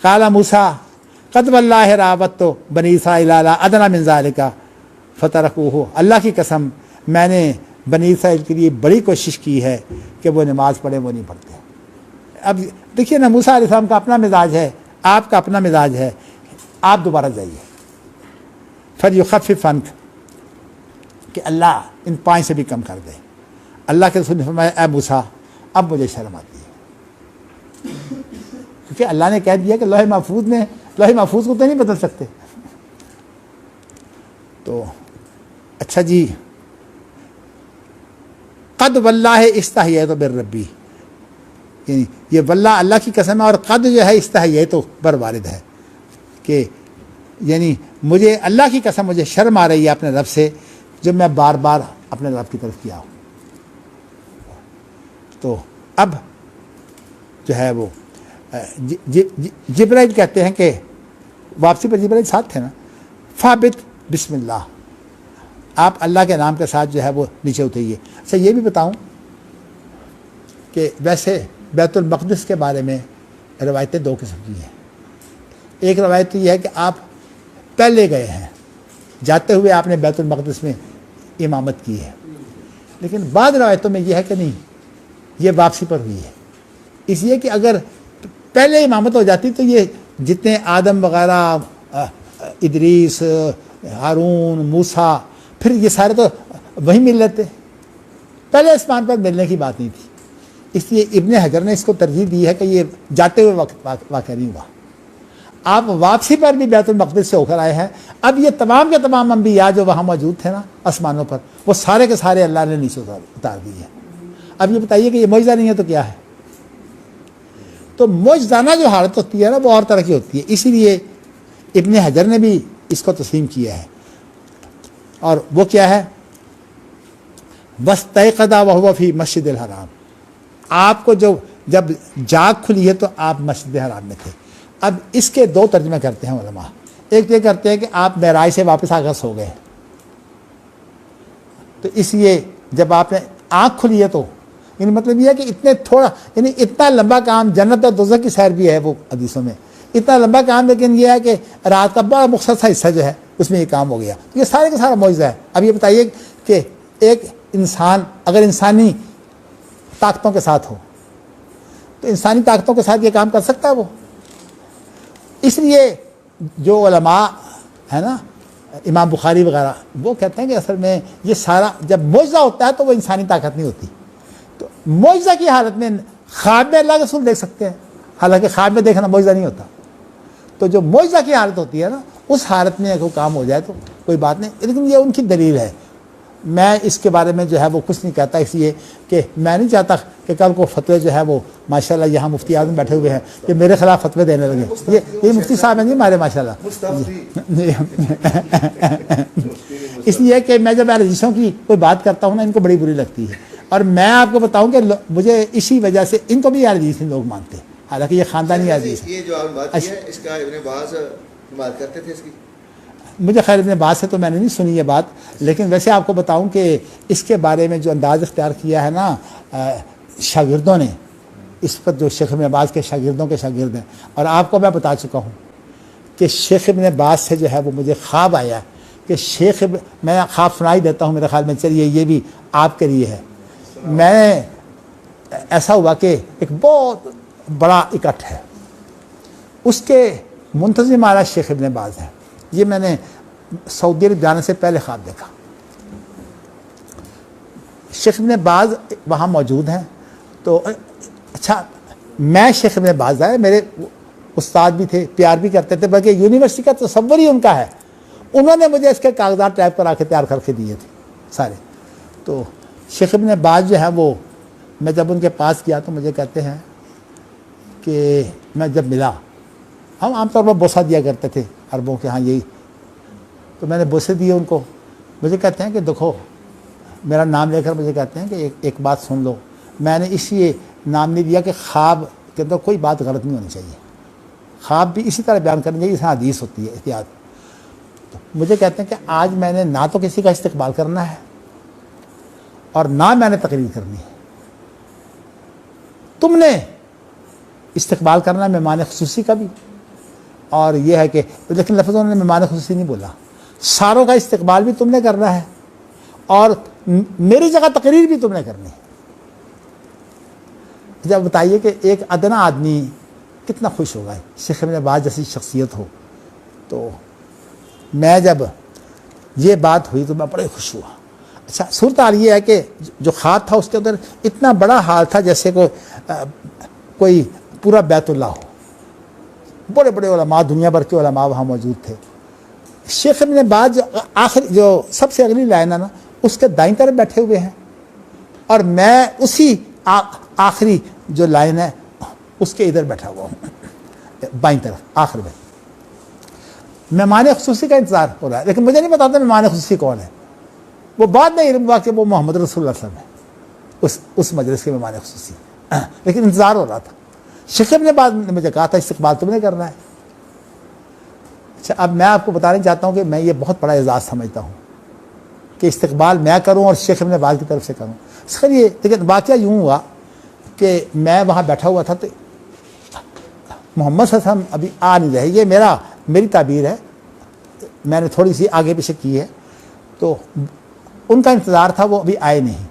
काला मूसा कद वल्लाहि रावत तो बनी इस्राइल अला अदना मिन ज़ालिका फतरकूहु, अल्लाह की कसम मैंने बनी इस्राइल के लिए बड़ी कोशिश की है कि वो नमाज पढ़े, वो नहीं पढ़ते। अब देखिए ना, मूसा अलैहिस्सलाम का अपना मिजाज है, आपका अपना मिजाज है, आप दोबारा जाइए फिर युखफ़िफ़ अन्क कि अल्लाह इन 5 से भी कम कर दे। अल्लाह के रसूल ने फरमाया, ऐ मूसा अब मुझे शर्म आती है, क्योंकि अल्लाह ने कह दिया कि लौह महफूज को तो नहीं बदल सकते। तो अच्छा जी, कद वल्लाहि इस्तहयैतु बिर्रब्बी, ये वल्लाह अल्लाह की कसम है, और कद जो है इस्तहयैतु पर वारिद है कि यानी मुझे अल्लाह की कसम मुझे शर्म आ रही है अपने रब से, जब मैं बार बार अपने रब की तरफ किया हूँ। तो अब जो है वो जिब्राइल कहते हैं कि वापसी पर जिब्राइल साथ थे ना, फाबित बिस्मिल्लाह, आप अल्लाह के नाम के साथ जो है वो नीचे उतरिए। अच्छा, ये भी बताऊं कि वैसे बैतुल मक़दिस के बारे में रवायतें 2 किस्म की हैं। एक रवायत तो ये है कि आप पहले गए हैं, जाते हुए आपने बैतुल मक़दिस में इमामत की है, लेकिन बाद रवायतों में यह है कि नहीं, ये वापसी पर हुई है। इसलिए कि अगर पहले इमामत हो जाती तो ये जितने आदम वगैरह, इदरीस, हारून, मूसा, फिर ये सारे तो वहीं मिल लेते, पहले आसमान पर मिलने की बात नहीं थी। इसलिए इब्ने हजर ने इसको तरजीह दी है कि ये जाते हुए वाक़या नहीं हुआ, आप वापसी पर भी बैतुल मक़दिस से होकर आए हैं। अब ये तमाम के तमाम अंबिया जो वहाँ मौजूद थे ना आसमानों पर, वो सारे के सारे अल्लाह ने नीचे उतार दिए। अब ये बताइए कि ये मौजज़ा नहीं है तो क्या है? तो मौजज़ाना जो हालत होती है ना, वो और तरह की होती है। इसीलिए इब्ने हजर ने भी इसको तस्लीम किया है, और वो क्या है, बस तयक़दा वहुव फ़ी मस्जिदिल हराम, आपको जब जाग खुली है तो आप मस्जिद हराम में थे। अब इसके 2 तर्जुमे करते हैं उलमा। एक तो ये करते हैं कि आप मेराज से वापस आकर सो गए, तो इसलिए जब आपने आँख खुली है तो यानी मतलब यह है कि इतने थोड़ा, यानी इतना लंबा काम, जन्नत और दोज़ख की सैर भी है वो हदीसों में, इतना लंबा काम, लेकिन यह है कि रात का बड़ा मुख्तसर हिस्सा जो है उसमें ये काम हो गया। ये सारे का सारा मौजज़ा है। अब ये बताइए कि एक इंसान अगर इंसानी ताकतों के साथ हो तो इंसानी ताकतों के साथ ये काम कर सकता है वो? इसलिए जो उलमा है ना, इमाम बुखारी वगैरह, वो कहते हैं कि असल में ये सारा जब मौजज़ा होता है तो वो इंसानी ताकत नहीं होती। तो मौजज़ा की हालत में ख्वाब में अल्लाह के रसूल देख सकते हैं, हालांकि ख्वाब में देखना मौजज़ा नहीं होता। तो जो मौजज़ा की हालत होती है ना, उस हालत में कोई काम हो जाए तो कोई बात नहीं, लेकिन ये उनकी दलील है। मैं इसके बारे में जो है वो कुछ नहीं कहता, इसलिए कि मैं नहीं चाहता कि कल को फतवे जो है वो माशाल्लाह यहाँ मुफ्ती आज़म बैठे हुए हैं कि मेरे खिलाफ फतवे देने लगे। ये मुफ्ती साहब हैं जी हमारे माशाल्लाह। इसलिए कि मैं जब रजिशों की कोई बात करता हूँ ना, इनको बड़ी बुरी लगती है, और मैं आपको बताऊँ कि मुझे इसी वजह से इनको भी रजीस लोग मानते हैं, हालांकि ये ख़ानदानी रजीस है। ये जो आपने बात की है, इसका इब्ने बाज़ बात करते थे इसकी, मुझे खैर इब्ने बाज़ से तो मैंने नहीं सुनी ये बात, लेकिन वैसे आपको बताऊं कि इसके बारे में जो अंदाज़ इख्तियार किया है ना शागिर्दों ने, इस पर जो शेख इब्ने बाज़ के शागिर्दों के शागिर्द हैं, और आपको मैं बता चुका हूँ कि शेख इब्ने बाज़ से जो है वो मुझे ख्वाब आया कि मैं ख्वाब सुनाई देता हूँ, मेरे ख्याल में चलिए ये भी आपके लिए है। मैं ऐसा हुआ कि एक बहुत बड़ा इकट्ठ है, उसके मुंतज़िम आला शेख इब्ने बाज़ है। ये मैंने सऊदी अरब जाने से पहले ख्वाब देखा। शेख इब्ने बाज़ वहाँ मौजूद हैं। तो अच्छा, मैं शेख इब्ने बाज़ आए, मेरे उस्ताद भी थे, प्यार भी करते थे, बल्कि यूनिवर्सिटी का तसव्वुर ही उनका है। उन्होंने मुझे इसके कागजात टाइप करा के तैयार करके दिए थे सारे। तो शेख इब्ने बाज़ जो है वो, मैं जब उनके पास गया तो मुझे कहते हैं कि मैं जब मिला, हम आमतौर पर बोसा दिया करते थे अरबों के यहाँ यही, तो मैंने बोसे दिए उनको। मुझे कहते हैं कि देखो, मेरा नाम लेकर मुझे कहते हैं कि एक बात सुन लो, मैंने इसलिए नाम नहीं दिया कि ख्वाब के अंदर कोई बात गलत नहीं होनी चाहिए, ख्वाब भी इसी तरह बयान करनी चाहिए, इसमें हदीस होती है, एहतियात। तो मुझे कहते हैं कि आज मैंने ना तो किसी का इस्तकबाल करना है और ना मैंने तकरीर करनी है, तुमने इस्तकबाल करना है मेहमान खुसूसी का भी, और यह है कि लेकिन लफ्ज़ उन्होंने मेहमान खुसूसी नहीं बोला, सारों का इस्तकबाल भी तुमने करना है और मेरी जगह तकरीर भी तुमने करनी है। जब बताइए कि एक अदना आदमी कितना खुश होगा, शेख इब्न बाज जैसी शख्सियत हो। तो मैं जब ये बात हुई तो मैं बड़े खुश हुआ। अच्छा, सूरत हाल ये है कि जो ख़ात था उसके अंदर इतना बड़ा हाल था जैसे कोई पूरा बैतुल्लाह हो, बड़े बड़े उलमा, दुनिया भर के उलमा वहाँ मौजूद थे। शेख इब्न बाज आखिर जो सबसे अगली लाइन है ना, उसके दाईं तरफ बैठे हुए हैं और मैं उसी आखिरी जो लाइन है उसके इधर बैठा हुआ हूँ, बाईं तरफ आखिर में। मेहमान खुसूसी का इंतज़ार हो रहा है, लेकिन मुझे नहीं पता था मेहमान खुसूसी कौन है। वो बाद में इल्म हुआ कि वो मोहम्मद रसूलुल्लाह सल्लल्लाहु अलैहि वसल्लम है, उस मजलिस के मेहमान खुसूसी, लेकिन इंतज़ार हो रहा था। शेख ने बाद में मुझे कहा था इस्तकबाल तुमने करना है। अच्छा, अब मैं आपको बताना चाहता हूँ कि मैं ये बहुत बड़ा एजाज़ समझता हूँ कि इस्तकबाल मैं करूँ और शेख इब्न बाज की तरफ से करूँ। सर ये लेकिन वाक़या यूँ हुआ कि मैं वहाँ बैठा हुआ था तो मोहम्मद सल्लल्लाहु अलैहि वसल्लम अभी आ नहीं रहे, ये मेरी ताबीर है, मैंने थोड़ी सी आगे पीछे की है, तो उनका इंतज़ार था, वो अभी आए नहीं।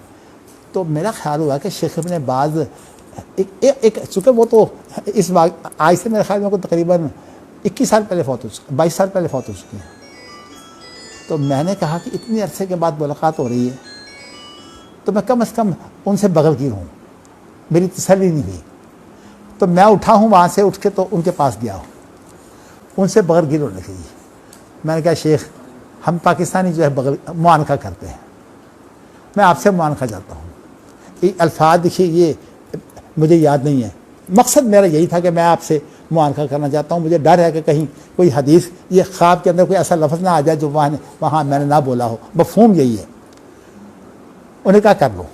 तो मेरा ख्याल हुआ कि शेख इब्न बाज एक चूँकि वो तो इस आज से मेरे ख्याल में को तकरीबन 21 साल पहले फौत हो चुके, 22 साल पहले फौत हो चुके हैं। तो मैंने कहा कि इतनी अरसे के बाद मुलाकात हो रही है तो मैं कम से कम उनसे बगलगीर हूँ, मेरी तसल्ली नहीं हुई। तो मैं उठा हूँ वहाँ से, उठ के तो उनके पास गया हूँ, उनसे बगलगीर होने के लिए। मैंने कहा शेख, हम पाकिस्तानी जो है बगल मुआनका करते हैं, मैं आपसे मुआनका चाहता हूँ। ये अल्फाज देखिए, ये मुझे याद नहीं है, मकसद मेरा यही था कि मैं आपसे मुआनका करना चाहता हूँ। मुझे डर है कि कहीं कोई हदीस ये ख्वाब के अंदर कोई ऐसा लफ्ज़ ना आ जाए जो वहाँ मैंने ना बोला हो, मफ़हूम यही है। उन्हें कहा कर लो।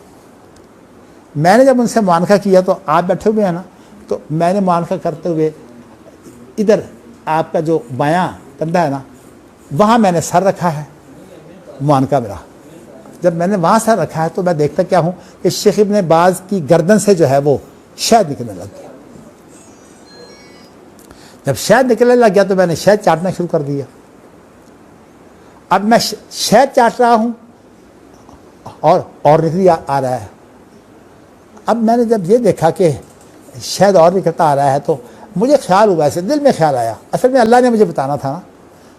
मैंने जब उनसे मुआनका किया तो आप बैठे हुए हैं ना, तो मैंने मुआनका करते हुए इधर आपका जो बायां कंधा है ना, वहाँ मैंने सर रखा है, मुआनका मेरा। जब मैंने वहाँ सर रखा है तो मैं देखता क्या हूँ कि शेख इब्न बाज की गर्दन से जो है वो शहद निकलने लग गया। जब शहद निकलने लग गया तो मैंने शहद चाटना शुरू कर दिया। अब मैं शहद चाट रहा हूँ और निकल आ रहा है। अब मैंने जब ये देखा कि शहद और निकलता आ रहा है तो मुझे ख्याल हुआ, ऐसे दिल में ख्याल आया, असल में अल्लाह ने मुझे बताना था ना,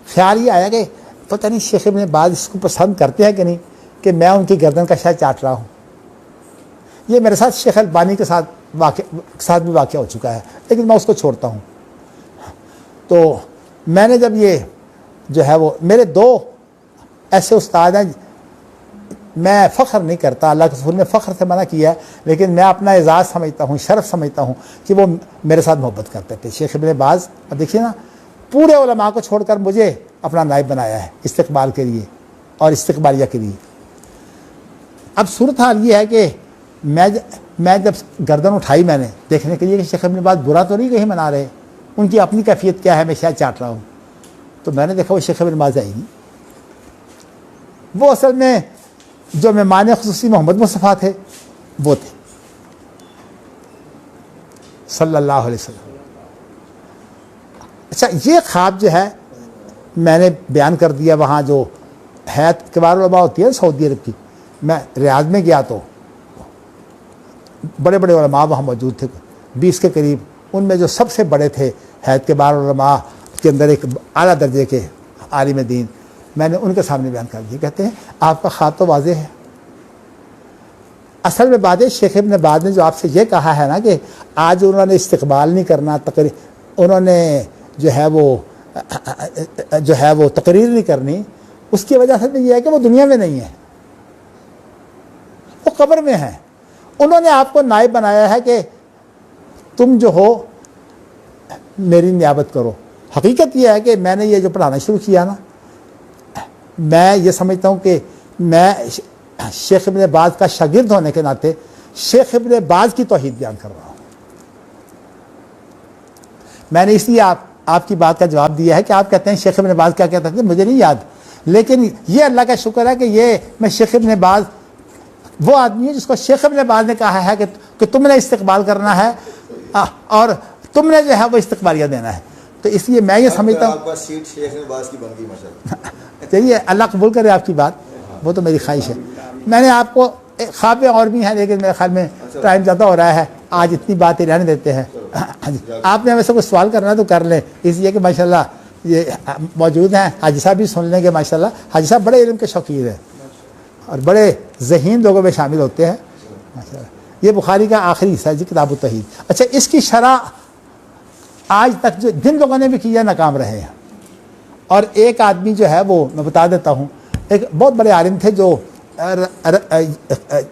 ख्याल ये आया कि पता नहीं शेख इब्न बाज इसको पसंद करते हैं कि नहीं कि मैं उनकी गर्दन का शहद चाट रहा हूँ। ये मेरे साथ शेख अलबानी के साथ भी वाक़या हो चुका है, लेकिन मैं उसको छोड़ता हूँ। तो मैंने जब ये जो है वो, मेरे दो ऐसे उस्ताद हैं, मैं फ़ख्र नहीं करता, अल्लाह के रसूल ने फ़ख्र से मना किया है, लेकिन मैं अपना एजाज़ समझता हूँ, शर्फ समझता हूँ कि वो मेरे साथ मोहब्बत करते थे। शेख इब्न बाज, अब देखिए ना, पूरे उलमा को छोड़कर मुझे अपना नायब बनाया है इस्तकबाल के लिए और इस्तकबालिया के लिए। अब सूरत हाल ये है कि मैं जब गर्दन उठाई मैंने देखने के लिए कि शेख इब्न बाज बुरा तो नहीं कहीं मना रहे, उनकी अपनी कैफियत क्या है, मैं शायद चाट रहा हूँ, तो मैंने देखा वो शेख इब्न बाज आई नहीं। वो असल में जो मेहमान खुसूसी मोहम्मद मुस्तफ़ा थे वो थे सल्लल्लाहु अलैहि वसल्लम। अच्छा, ये ख्वाब जो है मैंने बयान कर दिया। वहाँ जो हैत किबार उलमा होती है सऊदी अरब की, मैं रियाद में गया तो बड़े बड़े उलमा वहाँ मौजूद थे, 20 के करीब। उनमें जो सबसे बड़े थे हैत किबार उलमा के अंदर एक आला दर्जे के आलिम दीन, मैंने उनके सामने बयान कर दिया। कहते हैं आपका ख्वाब तो वाज़े है। असल में बात है, शेख इब्न बाज ने जो आपसे ये कहा है ना कि आज उन्होंने इस्तकबाल नहीं करना, उन्होंने जो है वो तकरीर नहीं करनी, उसकी वजह से ये है कि वो दुनिया में नहीं है, वो कब्र में है। उन्होंने आपको नायब बनाया है कि तुम जो हो मेरी नियाबत करो। हकीकत यह है कि मैंने ये जो पढ़ाना शुरू किया ना, मैं ये समझता हूँ कि मैं शेख इब्न बाज का शागिर्द होने के नाते शेख इब्न बाज की तौहीद बयान कर रहा हूँ। मैंने इसलिए आपकी बात का जवाब दिया है कि आप कहते हैं शेख इब्न बाज क्या कहते थे, मुझे नहीं याद, लेकिन ये अल्लाह का शुक्र है कि ये मैं शेख इब्न बाज वो आदमी है जिसको शेख इब्न बाज ने कहा है कि तुमने इस्तकबाल करना है और तुमने जो है वो इस्तकबालिया देना है। तो इसलिए मैं ये समझता हूँ सीट शेख इब्न बाज की बन गई माशाल्लाह। चलिए अल्लाह कबूल करे आपकी बात, वो तो मेरी ख्वाहिश है। मैंने आपको ख्वाबें और भी हैं, लेकिन मेरे ख्याल में टाइम ज़्यादा हो रहा है, आज इतनी बातें रहने देते हैं। आपने वैसे कुछ सवाल करना है तो कर लें, इसलिए कि माशाल्लाह ये मौजूद हैं, हाजी साहब भी सुन लेंगे। माशाल्लाह हाजी साहब बड़े इल्म के शौकीन हैं और बड़े ज़हीन लोगों में शामिल होते हैं माशाल्लाह। ये बुखारी का आखिरी हिस्सा है जी, किताब तौहीद। अच्छा, इसकी शरह आज तक जो जिन लोगों ने भी किया नाकाम रहे हैं, और एक आदमी जो है वो मैं बता देता हूँ, एक बहुत बड़े आलिम थे जो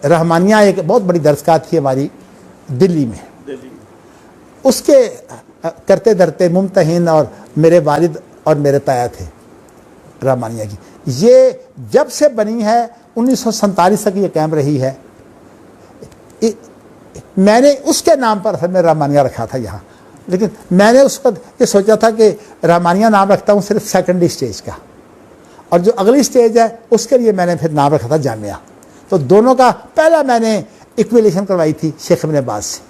रहमानिया एक बहुत बड़ी दरसगाह थी हमारी दिल्ली में, उसके करते धरते मुमतहिन और मेरे वालिद और मेरे ताया थे रहमानिया की। ये जब से बनी है 1947 तक ये कायम रही है। मैंने उसके नाम पर असल में रहमानिया रखा था यहाँ, लेकिन मैंने उस वक्त ये सोचा था कि रहमानिया नाम रखता हूँ सिर्फ सेकेंडरी स्टेज का, और जो अगली स्टेज है उसके लिए मैंने फिर नाम रखा था जामिया। तो दोनों का पहला मैंने इक्विलेशन करवाई थी शेख इब्न बाज से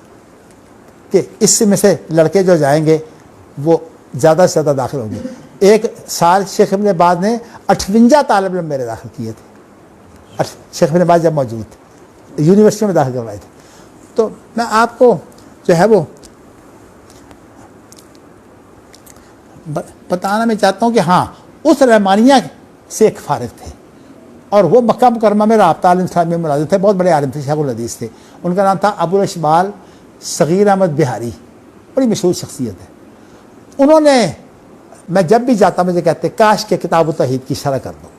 कि इसमें से लड़के जो जाएंगे वो ज़्यादा से ज़्यादा दाखिल होंगे। एक साल शेख इब्न बाज ने 58 तालिब इल्म मेरे दाखिल किए थे, शेख इब्न बाज जब मौजूद थे, यूनिवर्सिटी में दाखिल करवाए थे। तो मैं आपको जो है वो बताना मैं चाहता हूँ कि हाँ, उस रहमानिया से एक फारिग थे और वो मक्का मुकरमा में राब्ता आलिम साहब में मुलाजिम थे, बहुत बड़े आलिम थे, शेखुल हदीस थे। उनका नाम था अबुल इशबाल सगीर अहमद बिहारी, बड़ी मशहूर शख्सियत है। उन्होंने, मैं जब भी जाता मुझे कहते काश के किताब तौहीद की शरह कर दो,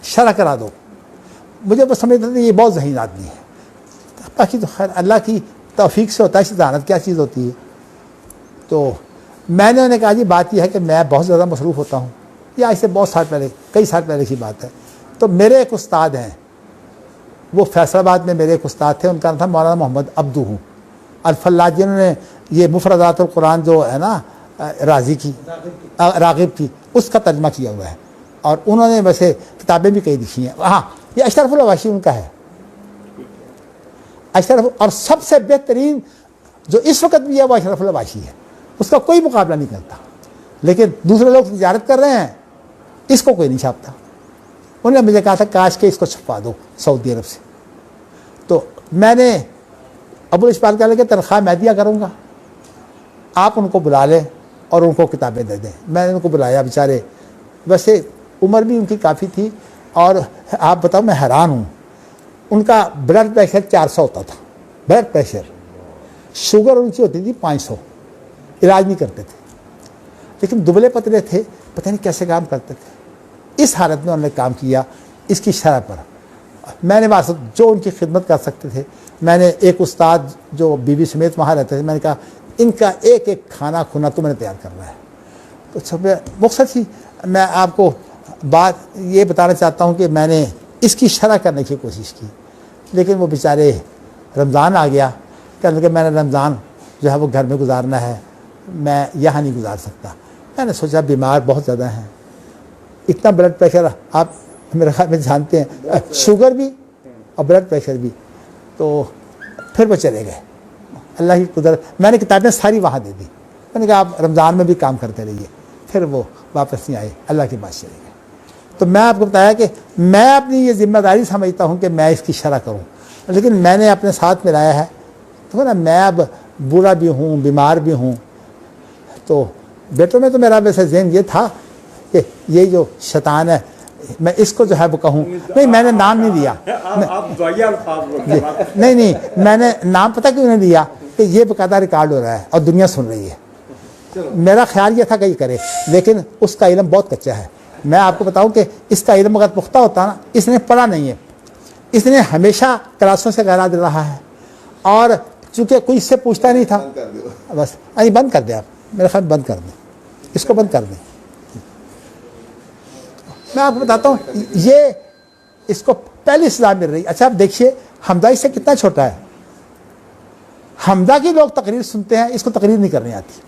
शरह करा दो। मुझे वो समझते थे ये बहुत ज़हीन आदमी है, बाकी तो खैर अल्लाह की तौफीक से होता है, शहादत क्या चीज़ होती है। तो मैंने उन्हें कहा जी बात यह है कि मैं बहुत ज़्यादा मसरूफ़ होता हूँ, या इससे बहुत साल पहले, कई साल पहले की बात है। तो मेरे एक उस्ताद हैं, वो फैसलाबाद में मेरे एक उस्ताद थे, उनका नाम था मौलाना मोहम्मद अब्दू अल-फल्लाह, जिन्होंने ये मुफरदातुल कुरान जो है ना राजी की रागिब की, उसका तर्जमा किया हुआ है, और उन्होंने वैसे किताबें भी कई लिखी हैं। हाँ, ये अशरफुल अवाशी उनका है, अशरफ, और सबसे बेहतरीन जो इस वक्त भी है वो अशरफुल अवाशी है, उसका कोई मुकाबला नहीं करता। लेकिन दूसरे लोग तिजारत कर रहे हैं, इसको कोई नहीं छापता। उन्होंने मुझे कहा था काश के इसको छपवा दो सऊदी अरब से। तो मैंने अबुल इशबाल का लेकर तनख्वाह मैं दिया करूँगा, आप उनको बुला लें और उनको किताबें दे दें। मैंने उनको बुलाया, बेचारे वैसे उम्र भी उनकी काफ़ी थी, और आप बताओ मैं हैरान हूँ, उनका ब्लड प्रेशर 400 होता था, ब्लड प्रेशर, शुगर उनकी होती थी 500, इलाज नहीं करते थे, लेकिन दुबले पतले थे, पता नहीं कैसे काम करते थे। इस हालत में उन्होंने काम किया इसकी शरह पर। मैंने वास्तव जो उनकी खिदमत कर सकते थे, मैंने एक उस्ताद जो बीवी समेत वहाँ रहते थे, मैंने कहा इनका एक एक खाना खुना तुमने तैयार करना है। तो सब मकसद ही मैं आपको बात ये बताना चाहता हूँ कि मैंने इसकी शरह करने की कोशिश की, लेकिन वो बेचारे रमज़ान आ गया, कहने लगे मैंने रमज़ान जो है वो घर में गुजारना है, मैं यहाँ नहीं गुजार सकता। मैंने सोचा बीमार बहुत ज़्यादा हैं, इतना ब्लड प्रेशर आप मेरे ख्याल में जानते हैं, शुगर भी और ब्लड प्रेशर भी। तो फिर वो चले गए, अल्लाह की कुदरत। मैंने किताबें सारी वहाँ दे दी, मैंने कहा आप रमज़ान में भी काम करते रहिए। फिर वो वापस नहीं आए, अल्लाह के पास चले गए। तो मैं आपको बताया कि मैं अपनी ये जिम्मेदारी समझता हूँ कि मैं इसकी शरह करूँ, लेकिन मैंने अपने साथ मिलाया है। तो ना मैं अब बूढ़ा भी हूँ, बीमार भी हूँ, तो बेटों में तो मेरा वैसे ज़हन ये था कि ये जो शैतान है मैं इसको जो है वो कहूँ, नहीं मैंने नाम नहीं दिया, नहीं मैंने नाम पता क्यों नहीं दिया कि ये बकायदा रिकॉर्ड हो रहा है और दुनिया सुन रही है। मेरा ख्याल ये था कि ये करे, लेकिन उसका इल्म बहुत कच्चा है। मैं आपको बताऊं कि इसका इल्म अगर पुख्ता होता ना, इसने पढ़ा नहीं है, इसने हमेशा क्लासों से गैराज रहा है, और चूंकि कोई इससे पूछता नहीं था, बंद कर दो। बस अरे बंद कर दे आप, मेरे ख्याल बंद कर दें, इसको बंद कर दें। मैं आपको बताता हूँ, ये इसको पहली सलाह मिल रही। अच्छा आप देखिए हमदा इससे कितना छोटा है, हमदा की लोग तकरीर सुनते हैं, इसको तकरीर नहीं करनी आती।